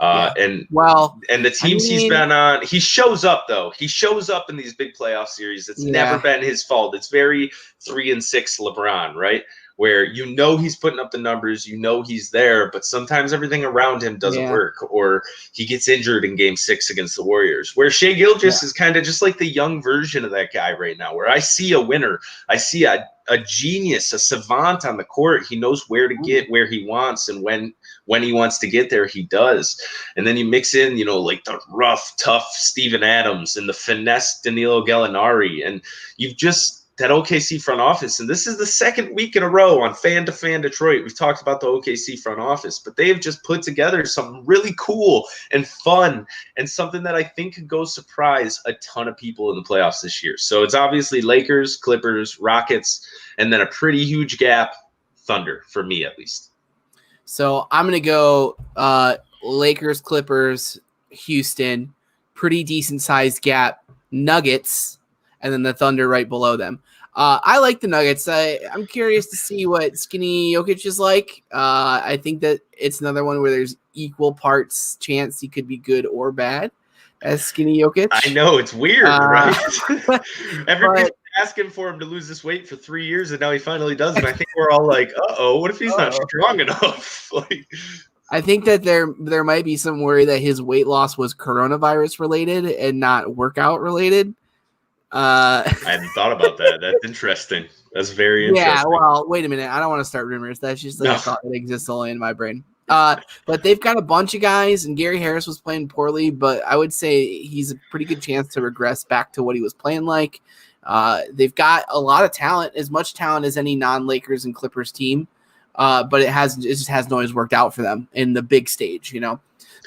B: And the teams he's been on, he shows up though. He shows up in these big playoff series. It's never been his fault. It's very 3-6 LeBron, right? Where he's putting up the numbers, he's there, but sometimes everything around him doesn't work, or he gets injured in Game 6 against the Warriors. Where Shai Gilgeous is kind of just like the young version of that guy right now, where I see a winner, I see a genius, a savant on the court. He knows where to get where he wants, and when he wants to get there, he does. And then you mix in, like the rough, tough Steven Adams and the finesse Danilo Gallinari, and you've just that OKC front office, and this is the 2nd week in a row on Fan2Fan Detroit. We've talked about the OKC front office, but they have just put together something really cool and fun and something that I think could go surprise a ton of people in the playoffs this year. So it's obviously Lakers, Clippers, Rockets, and then a pretty huge gap, Thunder, for me at least.
A: So I'm going to go Lakers, Clippers, Houston, pretty decent-sized gap, Nuggets, and then the Thunder right below them. I like the Nuggets. I'm curious to see what Skinny Jokic is like. I think that it's another one where there's equal parts chance he could be good or bad as Skinny Jokic.
B: I know, it's weird, right? Everybody's asking for him to lose this weight for 3 years, and now he finally does. And I think we're all like, uh-oh, what if he's not strong enough?
A: I think that there might be some worry that his weight loss was coronavirus related and not workout related.
B: I hadn't thought about that. That's interesting. That's very interesting.
A: Yeah, well, wait a minute. I don't want to start rumors. That's just like a thought that exists only in my brain. But they've got a bunch of guys, and Gary Harris was playing poorly, but I would say he's a pretty good chance to regress back to what he was playing like. They've got a lot of talent, as much talent as any non-Lakers and Clippers team, but it just hasn't always worked out for them in the big stage,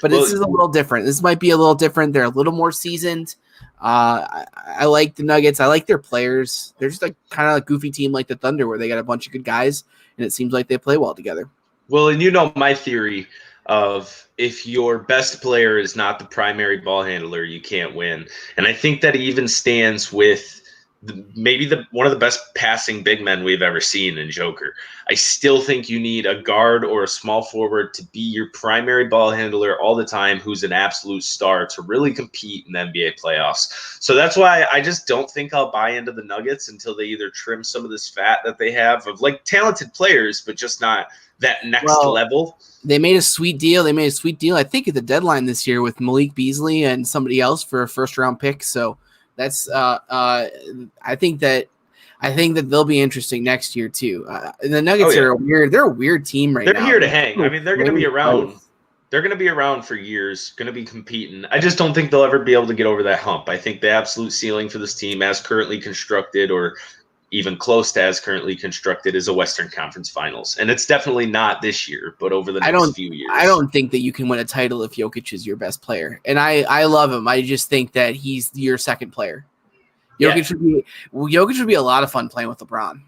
A: But this is a little different. This might be a little different. They're a little more seasoned. I like the Nuggets. I like their players. They're just like kind of a goofy team like the Thunder, where they got a bunch of good guys, and it seems like they play well together.
B: Well, and my theory of if your best player is not the primary ball handler, you can't win. And I think that even stands with maybe one of the best passing big men we've ever seen in Joker. I still think you need a guard or a small forward to be your primary ball handler all the time, who's an absolute star to really compete in the NBA playoffs. So that's why I just don't think I'll buy into the Nuggets until they either trim some of this fat that they have of like talented players, but just not that next level.
A: They made a sweet deal. I think at the deadline this year with Malik Beasley and somebody else for a first-round pick. So that's I think that they'll be interesting next year too. The Nuggets are they're a weird team right now.
B: They're here to hang. I mean, they're going to be around. They're going to be around for years, going to be competing. I just don't think they'll ever be able to get over that hump. I think the absolute ceiling for this team as currently constructed, or even close to as currently constructed, is a Western Conference Finals. And it's definitely not this year, but over the next few years.
A: I don't think that you can win a title if Jokic is your best player. And I love him. I just think that he's your second player. Jokic would be a lot of fun playing with LeBron.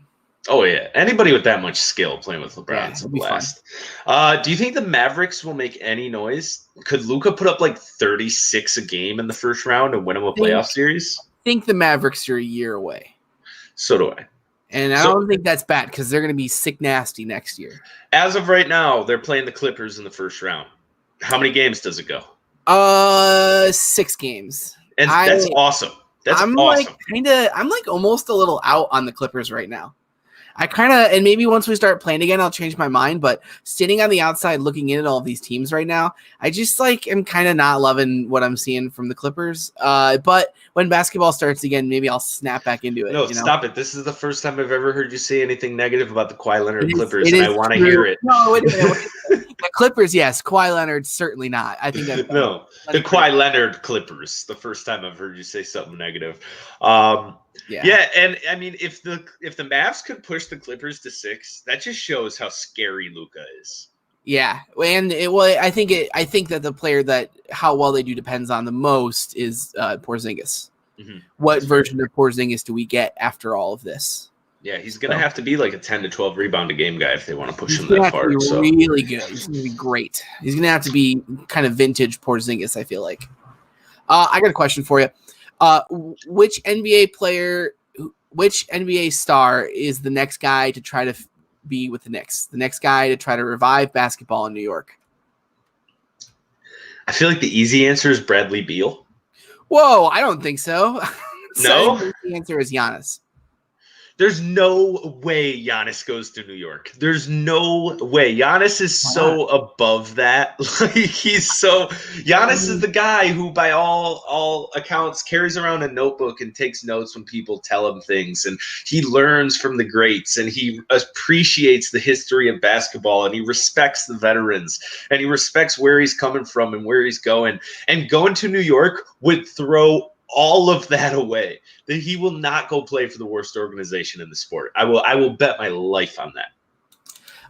B: Oh, yeah. Anybody with that much skill playing with LeBron is a blast. Do you think the Mavericks will make any noise? Could Luka put up like 36 a game in the first round and win him a playoff series?
A: I think the Mavericks are a year away.
B: So do I.
A: And I don't think that's bad because they're going to be sick nasty next year.
B: As of right now, they're playing the Clippers in the first round. How many games does it go?
A: 6 games.
B: And that's awesome.
A: I'm like almost a little out on the Clippers right now. And maybe once we start playing again, I'll change my mind. But sitting on the outside looking in at all of these teams right now, I just am kind of not loving what I'm seeing from the Clippers. But when basketball starts again, maybe I'll snap back into it.
B: No, stop it. This is the first time I've ever heard you say anything negative about the Kawhi Leonard Clippers, and I want to hear it.
A: No, wait a minute. The Clippers, yes. Kawhi Leonard, certainly not. I think that's
B: no. The Kawhi Leonard Clippers. The first time I've heard you say something negative. Yeah, and I mean, if the Mavs could push the Clippers to 6, that just shows how scary Luka is.
A: Yeah, and I think that the player that how well they do depends on the most is Porzingis. Mm-hmm. What version of Porzingis do we get after all of this?
B: Yeah, he's going to have to be like a 10 to 12 rebound a game guy if they want to push him that far.
A: He's really good. He's going to be great. He's going to have to be kind of vintage Porzingis, I feel like. I got a question for you. Which NBA star is the next guy to try to be with the Knicks? The next guy to try to revive basketball in New York?
B: I feel like the easy answer is Bradley Beal.
A: Whoa, I don't think so.
B: No?
A: The answer is Giannis.
B: There's no way Giannis goes to New York. There's no way. Giannis is so above that. Giannis is the guy who, by all accounts, carries around a notebook and takes notes when people tell him things. And he learns from the greats, and he appreciates the history of basketball, and he respects the veterans, and he respects where he's coming from and where he's going. And going to New York would throw all of that away. That he will not go play for the worst organization in the sport. I will bet my life on that.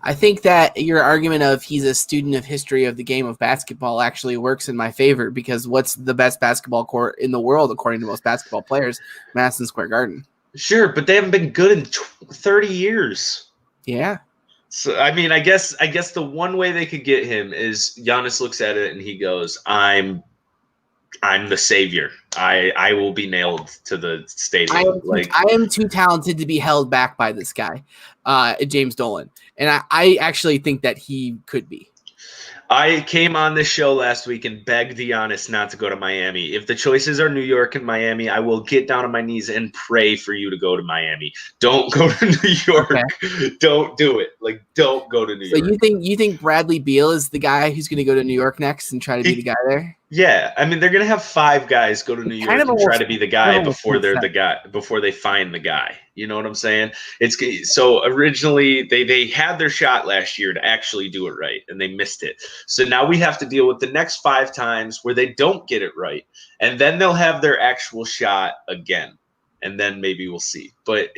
A: I think that your argument of he's a student of history of the game of basketball actually works in my favor, because what's the best basketball court in the world according to most basketball players? Madison Square Garden.
B: Sure, but they haven't been good in 30 years.
A: Yeah.
B: So I mean, I guess the one way they could get him is Giannis looks at it and he goes, I'm the savior. I will be nailed to the stadium.
A: I am too talented to be held back by this guy, James Dolan. And I actually think that he could be.
B: I came on this show last week and begged Giannis not to go to Miami. If the choices are New York and Miami, I will get down on my knees and pray for you to go to Miami. Don't go to New York. Okay. Don't do it. Don't go to New York.
A: So you think Bradley Beal is the guy who's going to go to New York next and try to be the guy there?
B: Yeah, I mean, they're going to have 5 guys go to New York and try to be the guy before they find the guy. You know what I'm saying? So originally they had their shot last year to actually do it right, and they missed it. So now we have to deal with the next 5 times where they don't get it right, and then they'll have their actual shot again, and then maybe we'll see. But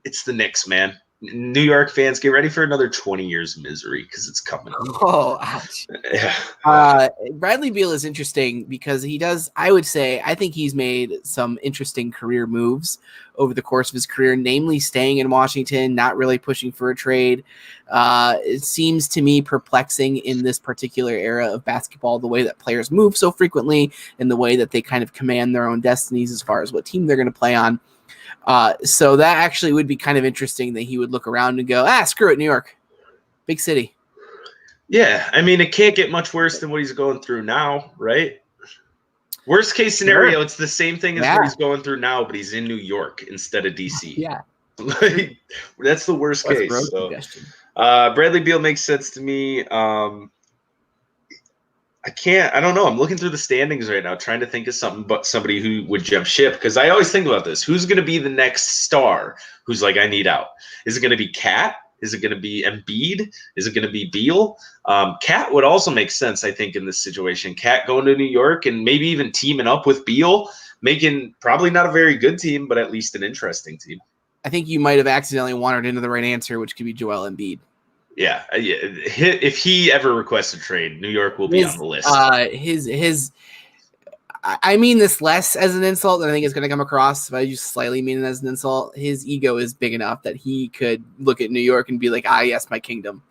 B: it's the Knicks, man. New York fans, get ready for another 20 years of misery because it's coming.
A: Oh, ouch. Yeah. Bradley Beal is interesting because I think he's made some interesting career moves over the course of his career, namely staying in Washington, not really pushing for a trade. It seems to me perplexing in this particular era of basketball, the way that players move so frequently and the way that they kind of command their own destinies as far as what team they're going to play on. So that actually would be kind of interesting that he would look around and go, screw it, New York, big city.
B: Yeah, I mean, it can't get much worse than what he's going through now, right? Worst case scenario, It's the same thing as what he's going through now, but he's in New York instead of DC.
A: Yeah.
B: Like, that's the worst case. So, Bradley Beal makes sense to me. I don't know. I'm looking through the standings right now, trying to think of somebody who would jump ship, because I always think about this. Who's going to be the next star who's like, I need out? Is it going to be Cat? Is it going to be Embiid? Is it going to be Beal? Cat would also make sense, I think, in this situation. Cat going to New York and maybe even teaming up with Beal, making probably not a very good team, but at least an interesting team.
A: I think you might have accidentally wandered into the right answer, which could be Joel Embiid.
B: Yeah. If he ever requests a trade, New York will be on the list.
A: I mean this less as an insult than I think it's going to come across, but I just slightly mean it as an insult. His ego is big enough that he could look at New York and be like, yes, my kingdom.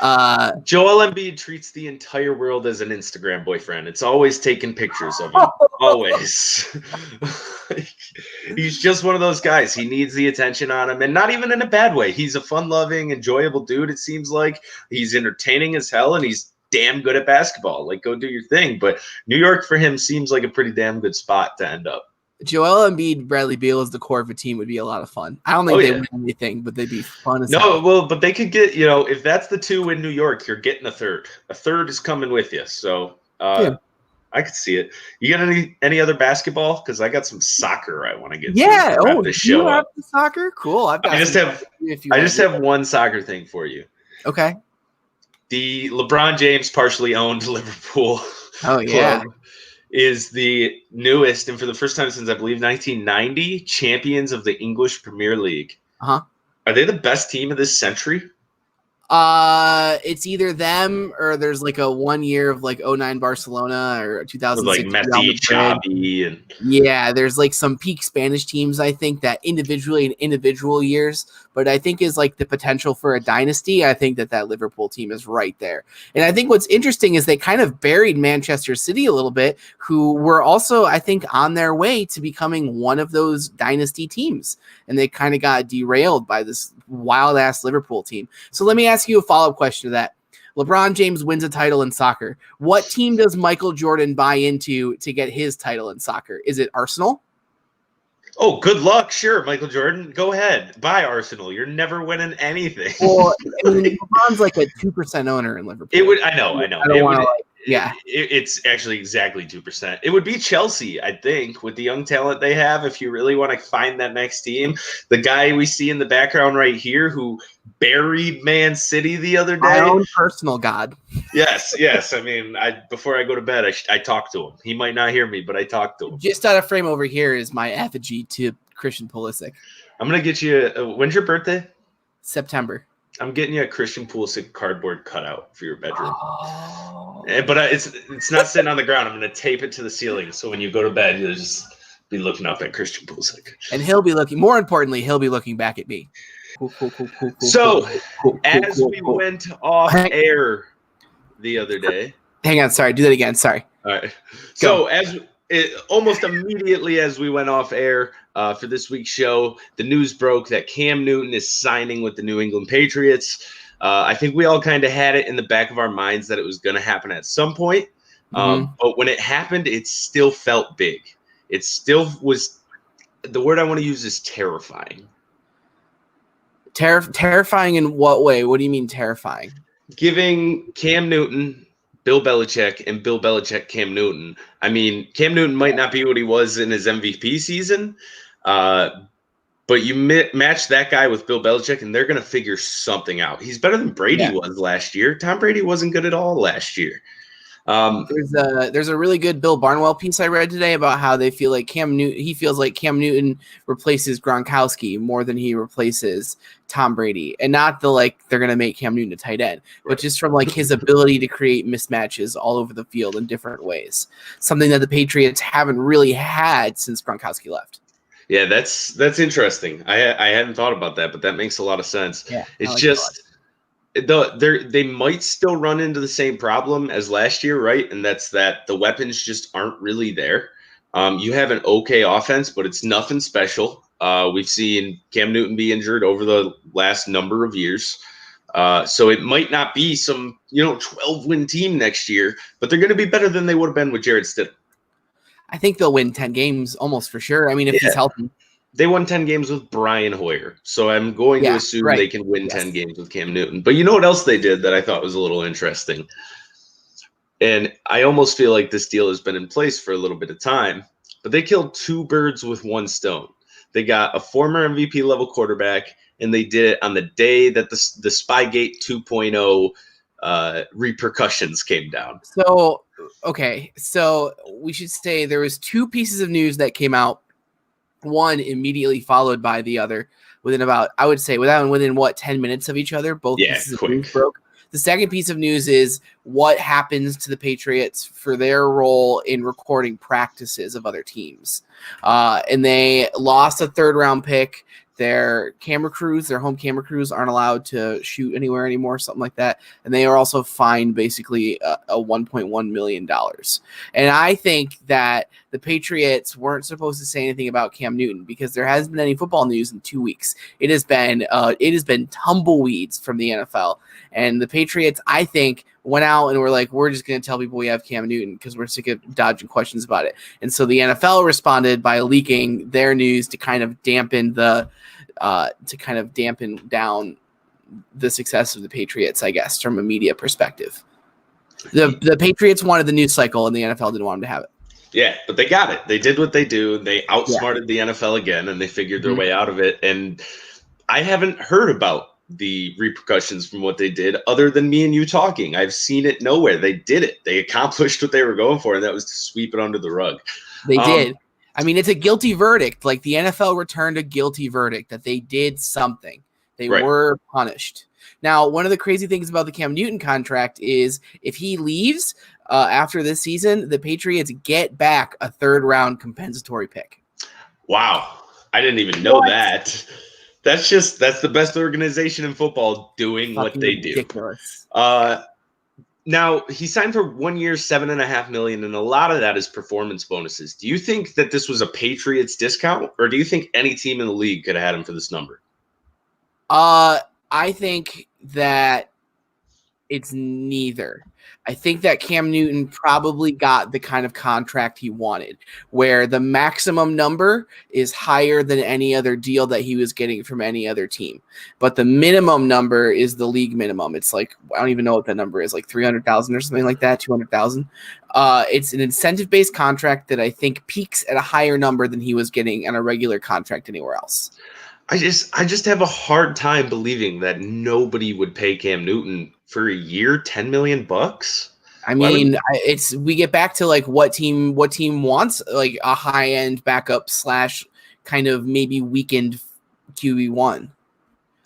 B: Joel Embiid treats the entire world as an Instagram boyfriend. It's always taking pictures of him. Always. He's just one of those guys. He needs the attention on him, and not even in a bad way. He's a fun-loving, enjoyable dude, it seems like. He's entertaining as hell, and he's damn good at basketball. Like, go do your thing. But New York for him seems like a pretty damn good spot to end up.
A: Joel Embiid, Bradley Beal as the core of a team would be a lot of fun. I don't think they win anything, but they'd be fun as hell.
B: Well, but they could get, if that's the two in New York, you're getting a third. A third is coming with you. So I could see it. You got any other basketball? Because I got some soccer I want to get to.
A: Yeah. Oh, you have the soccer? Cool.
B: I just have one soccer thing for you.
A: Okay.
B: The LeBron James partially owned Liverpool club is the newest, and for the first time since I believe 1990, champions of the English Premier League.
A: Uh-huh.
B: Are they the best team of this century?
A: It's either them or there's like a 1 year of like 09 Barcelona or 2006
B: like Messi, Xavi, and
A: there's like some peak Spanish teams I think that individually in individual years, but I think is like the potential for a dynasty. I think that Liverpool team is right there, and I think what's interesting is they kind of buried Manchester City a little bit, who were also I think on their way to becoming one of those dynasty teams, and they kind of got derailed by this wild ass Liverpool team. So let me ask you a follow-up question to that. LeBron James wins a title in soccer. What team does Michael Jordan buy into to get his title in soccer? Is it Arsenal?
B: Oh, good luck. Sure, Michael Jordan. Go ahead. Buy Arsenal. You're never winning anything.
A: Well, I mean, LeBron's like a 2% owner in Liverpool.
B: I know.
A: I don't want to
B: it's actually exactly 2%. It would be Chelsea, I think, with the young talent they have. If you really want to find that next team, the guy we see in the background right here who buried Man City the other day.
A: My own personal god.
B: Yes. I mean, before I go to bed, I talk to him. He might not hear me, but I talk to him.
A: Just out of frame over here is my effigy to Christian Pulisic.
B: I'm gonna get you. When's your birthday?
A: September.
B: I'm getting you a Christian Pulisic cardboard cutout for your bedroom.
A: Oh.
B: But it's not sitting on the ground. I'm going to tape it to the ceiling. So when you go to bed, you'll just be looking up at Christian Pulisic.
A: And he'll be looking, more importantly, he'll be looking back at me.
B: So as we went off air the other day.
A: Hang on. Sorry. Do that again. Sorry.
B: All right. So almost immediately as we went off air for this week's show, the news broke that Cam Newton is signing with the New England Patriots. I think we all kind of had it in the back of our minds that it was going to happen at some point. But when it happened, it still felt big. It still was – the word I want to use is terrifying.
A: Terrifying in what way? What do you mean terrifying?
B: Giving Cam Newton – Bill Belichick and Bill Belichick, Cam Newton. I mean, Cam Newton might not be what he was in his MVP season, but you match that guy with Bill Belichick, and they're going to figure something out. He's better than Brady was last year. Tom Brady wasn't good at all last year.
A: There's a really good Bill Barnwell piece I read today about how they feel like he feels like Cam Newton replaces Gronkowski more than he replaces Tom Brady, and not they're going to make Cam Newton a tight end, but just from his ability to create mismatches all over the field in different ways. Something that the Patriots haven't really had since Gronkowski left. Yeah,
B: that's interesting. I hadn't thought about that, but that makes a lot of sense.
A: Yeah,
B: it's just they might still run into the same problem as last year, right? And that's that the weapons just aren't really there. You have an okay offense, but it's nothing special. We've seen Cam Newton be injured over the last number of years. So it might not be some 12-win team next year, but they're going to be better than they would have been with Jarrett Stidham.
A: I think they'll win 10 games almost for sure. I mean, if he's healthy.
B: They won 10 games with Brian Hoyer, so I'm going to assume they can win 10 games with Cam Newton. But you know what else they did that I thought was a little interesting? And I almost feel like this deal has been in place for a little bit of time, but they killed two birds with one stone. They got a former MVP level quarterback, and they did it on the day that the Spygate 2.0 repercussions came down.
A: So, okay. So we should say there was two pieces of news that came out. One immediately followed by the other within about, I would say, within 10 minutes of each other. Both pieces of news broke. The second piece of news is what happens to the Patriots for their role in recording practices of other teams. And they lost a third-round pick. Their camera crews, their home camera crews, aren't allowed to shoot anywhere anymore, something like that. And they are also fined basically a $1.1 million. And I think that the Patriots weren't supposed to say anything about Cam Newton because there hasn't been any football news in 2 weeks. It has been tumbleweeds from the NFL. And the Patriots, I think, went out and were like, we're just going to tell people we have Cam Newton because we're sick of dodging questions about it. And so the NFL responded by leaking their news to kind of dampen down the success of the Patriots, I guess, from a media perspective. The Patriots wanted the news cycle and the NFL didn't want them to have it.
B: Yeah, but they got it. They did what they do. They outsmarted the NFL again, and they figured their way out of it. And I haven't heard about the repercussions from what they did other than me and you talking. I've seen it nowhere. They did it. They accomplished what they were going for, and that was to sweep it under the rug.
A: They did. I mean, it's a guilty verdict. Like the NFL returned a guilty verdict that they did something. They were punished. Now, one of the crazy things about the Cam Newton contract is if he leaves after this season, the Patriots get back a third-round compensatory pick.
B: Wow. I didn't even know that. That's the best organization in football doing what they do.
A: Ridiculous.
B: Now he signed for 1 year, $7.5 million, and a lot of that is performance bonuses. Do you think that this was a Patriots discount, or do you think any team in the league could have had him for this number?
A: I think that it's neither. I think that Cam Newton probably got the kind of contract he wanted, where the maximum number is higher than any other deal that he was getting from any other team. But the minimum number is the league minimum. It's like, I don't even know what that number is, like 300,000 or something like that, 200,000. It's an incentive-based contract that I think peaks at a higher number than he was getting on a regular contract anywhere else.
B: I just have a hard time believing that nobody would pay Cam Newton for a year, $10 million.
A: I mean, we get back to like what team wants like a high end backup / kind of maybe weakened QB1.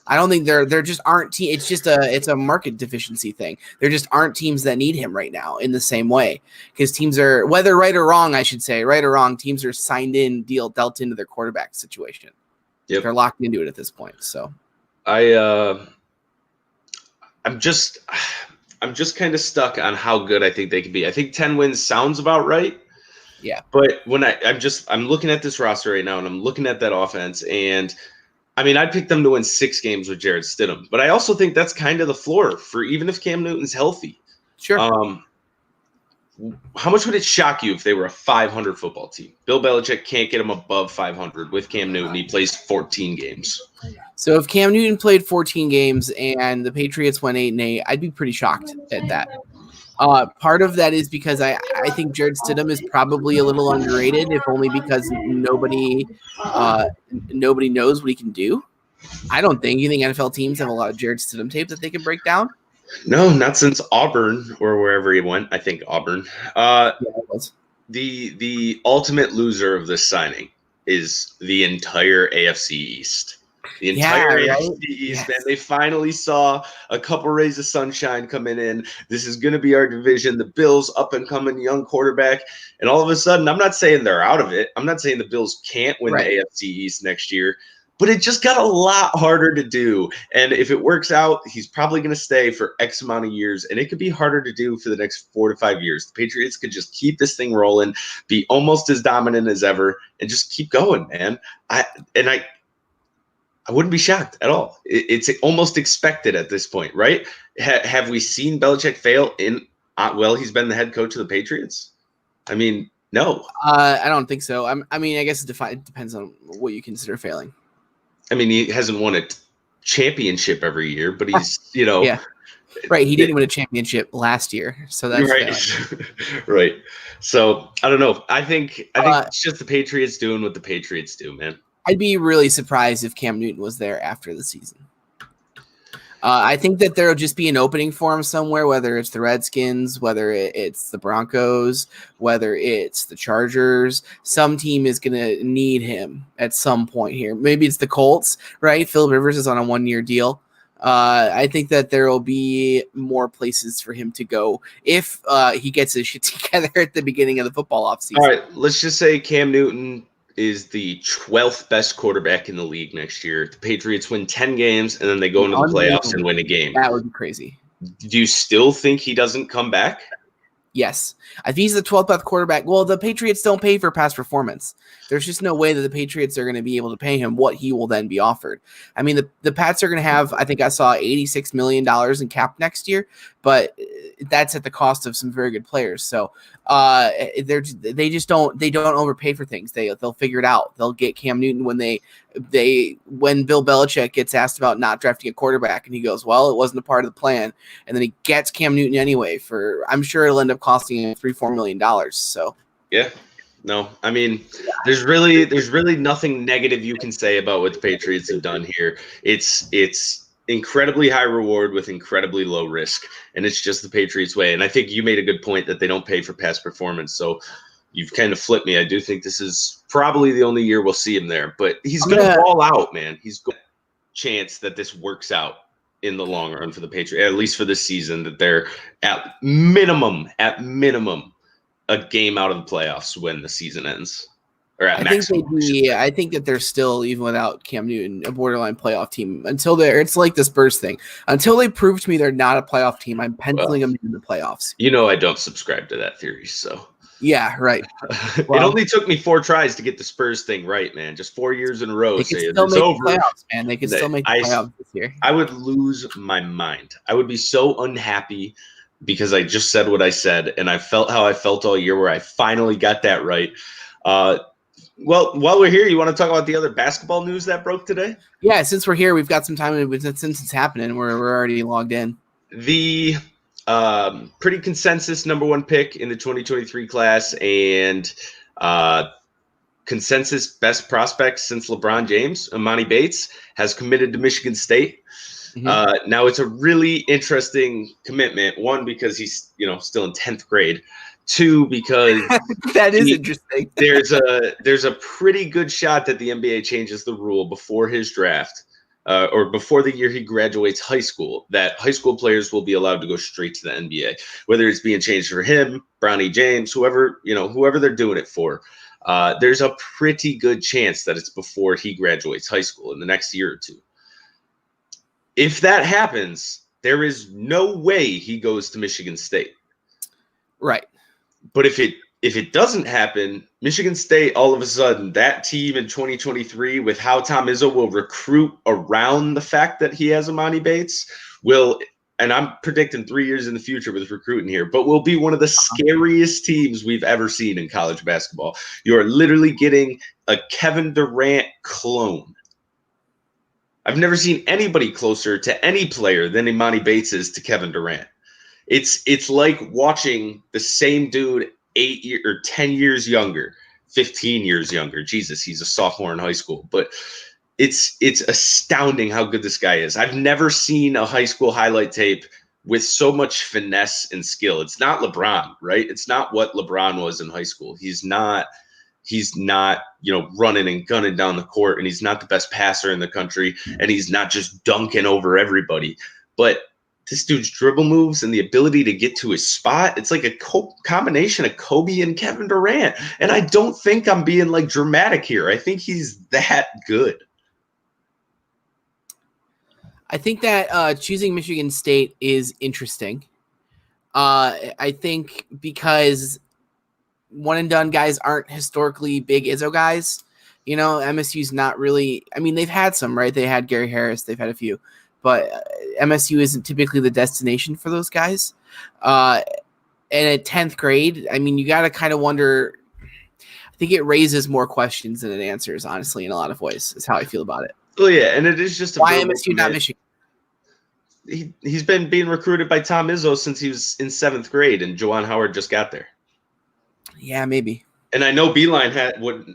A: I don't think there just aren't teams. It's a market deficiency thing. There just aren't teams that need him right now in the same way because teams are, whether right or wrong, I should say, right or wrong, teams are dealt into their quarterback situation. Yep. They're locked into it at this point. So
B: I'm just kind of stuck on how good I think they can be. I think 10 wins sounds about right.
A: Yeah.
B: But when I'm looking at this roster right now and I'm looking at that offense, and I mean, I'd pick them to win 6 games with Jarrett Stidham, but I also think that's kind of the floor for even if Cam Newton's healthy.
A: Sure.
B: How much would it shock you if they were a 500 football team? Bill Belichick can't get them above 500 with Cam Newton. He plays 14 games.
A: So if Cam Newton played 14 games and the Patriots went 8-8, I'd be pretty shocked at that. Part of that is because I think Jarrett Stidham is probably a little underrated, if only because nobody knows what he can do. I don't think. You think NFL teams have a lot of Jarrett Stidham tape that they can break down?
B: No, not since Auburn or wherever he went. I think Auburn.
A: Yeah, it was.
B: The ultimate loser of this signing is the entire AFC East. The entire AFC East, man. They finally saw a couple rays of sunshine coming in. This is going to be our division. The Bills, up and coming young quarterback. And all of a sudden, I'm not saying they're out of it. I'm not saying the Bills can't win the AFC East next year. but it just got a lot harder to do. And if it works out, he's probably going to stay for X amount of years, and it could be harder to do for the next 4 to 5 years. The Patriots could just keep this thing rolling, be almost as dominant as ever, and just keep going, man. I wouldn't be shocked at all. It's almost expected at this point, right? Have we seen Belichick fail in he's been the head coach of the Patriots? I mean, no.
A: I don't think so. I mean, I guess it depends on what you consider failing.
B: I mean, he hasn't won a championship every year, but he's,
A: yeah. Right, he didn't win a championship last year, so that's
B: right. Right. So I don't know. I think it's just the Patriots doing what the Patriots do, man.
A: I'd be really surprised if Cam Newton was there after the season. I think that there'll just be an opening for him somewhere, whether it's the Redskins, whether it's the Broncos, whether it's the Chargers. Some team is going to need him at some point here. Maybe it's the Colts, right? Phillip Rivers is on a 1-year deal. I think that there will be more places for him to go if he gets his shit together at the beginning of the football offseason.
B: All right, let's just say Cam Newton is the 12th best quarterback in the league next year. The Patriots win 10 games, and then they go into the playoffs and win a game.
A: That would be crazy.
B: Do you still think he doesn't come back?
A: Yes. If he's the 12th best quarterback, well, the Patriots don't pay for past performance. There's just no way that the Patriots are going to be able to pay him what he will then be offered. I mean, the Pats are going to have, I think I saw $86 million in cap next year, but that's at the cost of some very good players. So they don't overpay for things. They'll figure it out. They'll get Cam Newton when when Bill Belichick gets asked about not drafting a quarterback, and he goes, well, it wasn't a part of the plan. And then he gets Cam Newton anyway I'm sure it'll end up costing him $3-4 million. So
B: yeah. No, I mean, there's really nothing negative you can say about what the Patriots have done here. It's incredibly high reward with incredibly low risk, and it's just the Patriots way. And I think you made a good point that they don't pay for past performance. So you've kind of flipped me. I do think this is probably the only year we'll see him there, but he's going to ball out, man. He's got a chance that this works out in the long run for the Patriots, at least for this season, that they're at minimum, a game out of the playoffs when the season ends. Or at maximum.
A: I think that they're still, even without Cam Newton, a borderline playoff team until it's like the Spurs thing. Until they prove to me they're not a playoff team, I'm penciling them in the playoffs.
B: I don't subscribe to that theory, so.
A: Yeah, right.
B: Well, it only took me 4 tries to get the Spurs thing right, man. Just 4 years in a row.
A: They can still make the playoffs, man. They can still make the playoffs this year.
B: I would lose my mind. I would be so unhappy because I just said what I said, and I felt how I felt all year where I finally got that right. Well, while we're here, you want to talk about the other basketball news that broke today?
A: Yeah, since we're here, we've got some time since it's happening. We're already logged in.
B: The pretty consensus number 1 pick in the 2023 class and consensus best prospect since LeBron James, Imani Bates, has committed to Michigan State. Mm-hmm. Now it's a really interesting commitment. 1, because he's still in 10th grade. 2, because
A: that is interesting.
B: there's a pretty good shot that the NBA changes the rule before his draft, or before the year he graduates high school, that high school players will be allowed to go straight to the NBA, whether it's being changed for him, Bronny James, whoever they're doing it for. There's a pretty good chance that it's before he graduates high school in the next year or 2. If that happens, there is no way he goes to Michigan State.
A: Right.
B: But if it doesn't happen, Michigan State, all of a sudden, that team in 2023, with how Tom Izzo will recruit around the fact that he has Imani Bates, will, and I'm predicting 3 years in the future with recruiting here, but will be one of the scariest teams we've ever seen in college basketball. You're literally getting a Kevin Durant clone. I've never seen anybody closer to any player than Imani Bates is to Kevin Durant. It's like watching the same dude 10 years younger, 15 years younger. Jesus, he's a sophomore in high school. But it's astounding how good this guy is. I've never seen a high school highlight tape with so much finesse and skill. It's not LeBron, right? It's not what LeBron was in high school. He's not running and gunning down the court, and he's not the best passer in the country, and he's not just dunking over everybody. But this dude's dribble moves and the ability to get to his spot, it's like a combination of Kobe and Kevin Durant. And I don't think I'm being dramatic here. I think he's that good.
A: I think that choosing Michigan State is interesting. I think because one and done guys aren't historically big Izzo guys. You know, MSU's not really. I mean, they've had some, right? They had Gary Harris. They've had a few, but MSU isn't typically the destination for those guys. And at 10th grade, I mean, you got to kind of wonder. I think it raises more questions than it answers, honestly, in a lot of ways. Is how I feel about it.
B: Well, yeah, and it is just
A: why MSU, not Michigan.
B: He's been being recruited by Tom Izzo since he was in 7th grade, and Juwan Howard just got there.
A: Yeah, maybe.
B: And I know Beeline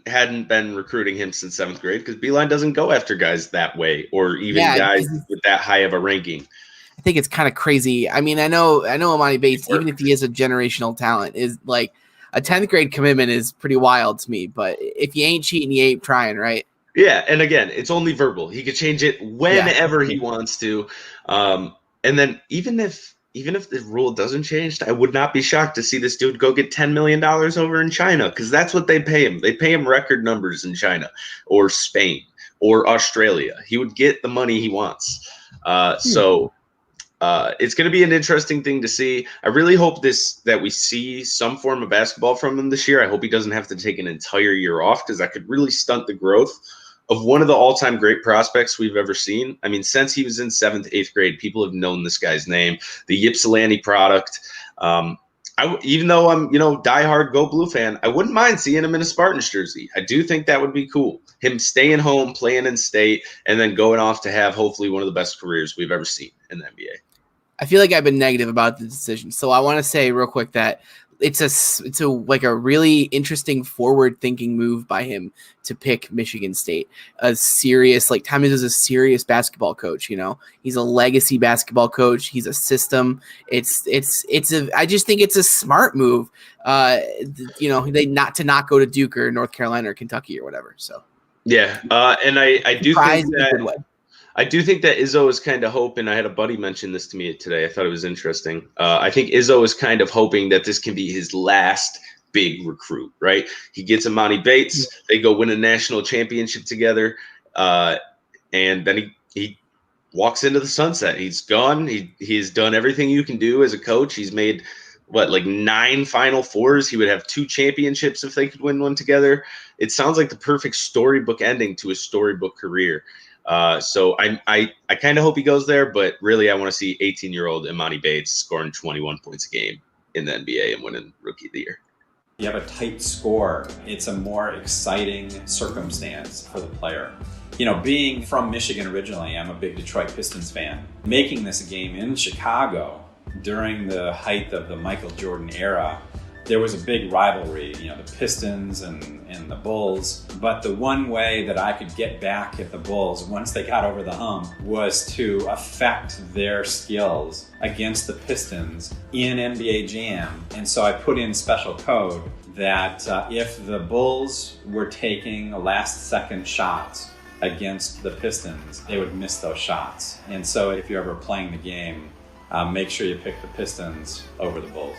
B: hadn't been recruiting him since 7th grade because Beeline doesn't go after guys that way, or even guys with that high of a ranking.
A: I think it's kind of crazy. I mean, I know Amani Bates, even if he is a generational talent, is like a 10th grade commitment is pretty wild to me. But if you ain't cheating, you ain't trying, right?
B: Yeah, and again, it's only verbal. He could change it whenever he wants to. And then even if the rule doesn't change, I would not be shocked to see this dude go get $10 million over in China, because that's what they pay him. They pay him record numbers in China or Spain or Australia. He would get the money he wants. So it's going to be an interesting thing to see. I really hope that we see some form of basketball from him this year. I hope he doesn't have to take an entire year off, because that could really stunt the growth of one of the all-time great prospects we've ever seen. I mean, since he was in 7th, 8th grade, people have known this guy's name, the Ypsilanti product. Even though I'm, diehard Go Blue fan, I wouldn't mind seeing him in a Spartans jersey. I do think that would be cool. Him staying home, playing in state, and then going off to have hopefully one of the best careers we've ever seen in the NBA.
A: I feel like I've been negative about the decision, so I want to say real quick that it's a really interesting forward-thinking move by him to pick Michigan State. A serious, Tom Izzo is a serious basketball coach. He's a legacy basketball coach. He's a system. I just think it's a smart move. They not go to Duke or North Carolina or Kentucky or whatever. So
B: yeah, and I do think that Izzo is kind of hoping. I had a buddy mention this to me today. I thought it was interesting. I think Izzo is kind of hoping that this can be his last big recruit, right? He gets Imani Bates. They go win a national championship together. And then he walks into the sunset. He's gone. He's done everything you can do as a coach. He's made 9 Final Fours. He would have 2 championships if they could win one together. It sounds like the perfect storybook ending to a storybook career. So I kind of hope he goes there, but really I want to see 18-year-old Imani Bates scoring 21 points a game in the NBA and winning Rookie of the Year.
C: You have a tight score. It's a more exciting circumstance for the player. Being from Michigan originally, I'm a big Detroit Pistons fan. Making this game in Chicago during the height of the Michael Jordan era, there was a big rivalry, the Pistons and the Bulls. But the one way that I could get back at the Bulls once they got over the hump was to affect their skills against the Pistons in NBA Jam. And so I put in special code that if the Bulls were taking last-second shots against the Pistons, they would miss those shots. And so if you're ever playing the game, make sure you pick the Pistons over the Bulls.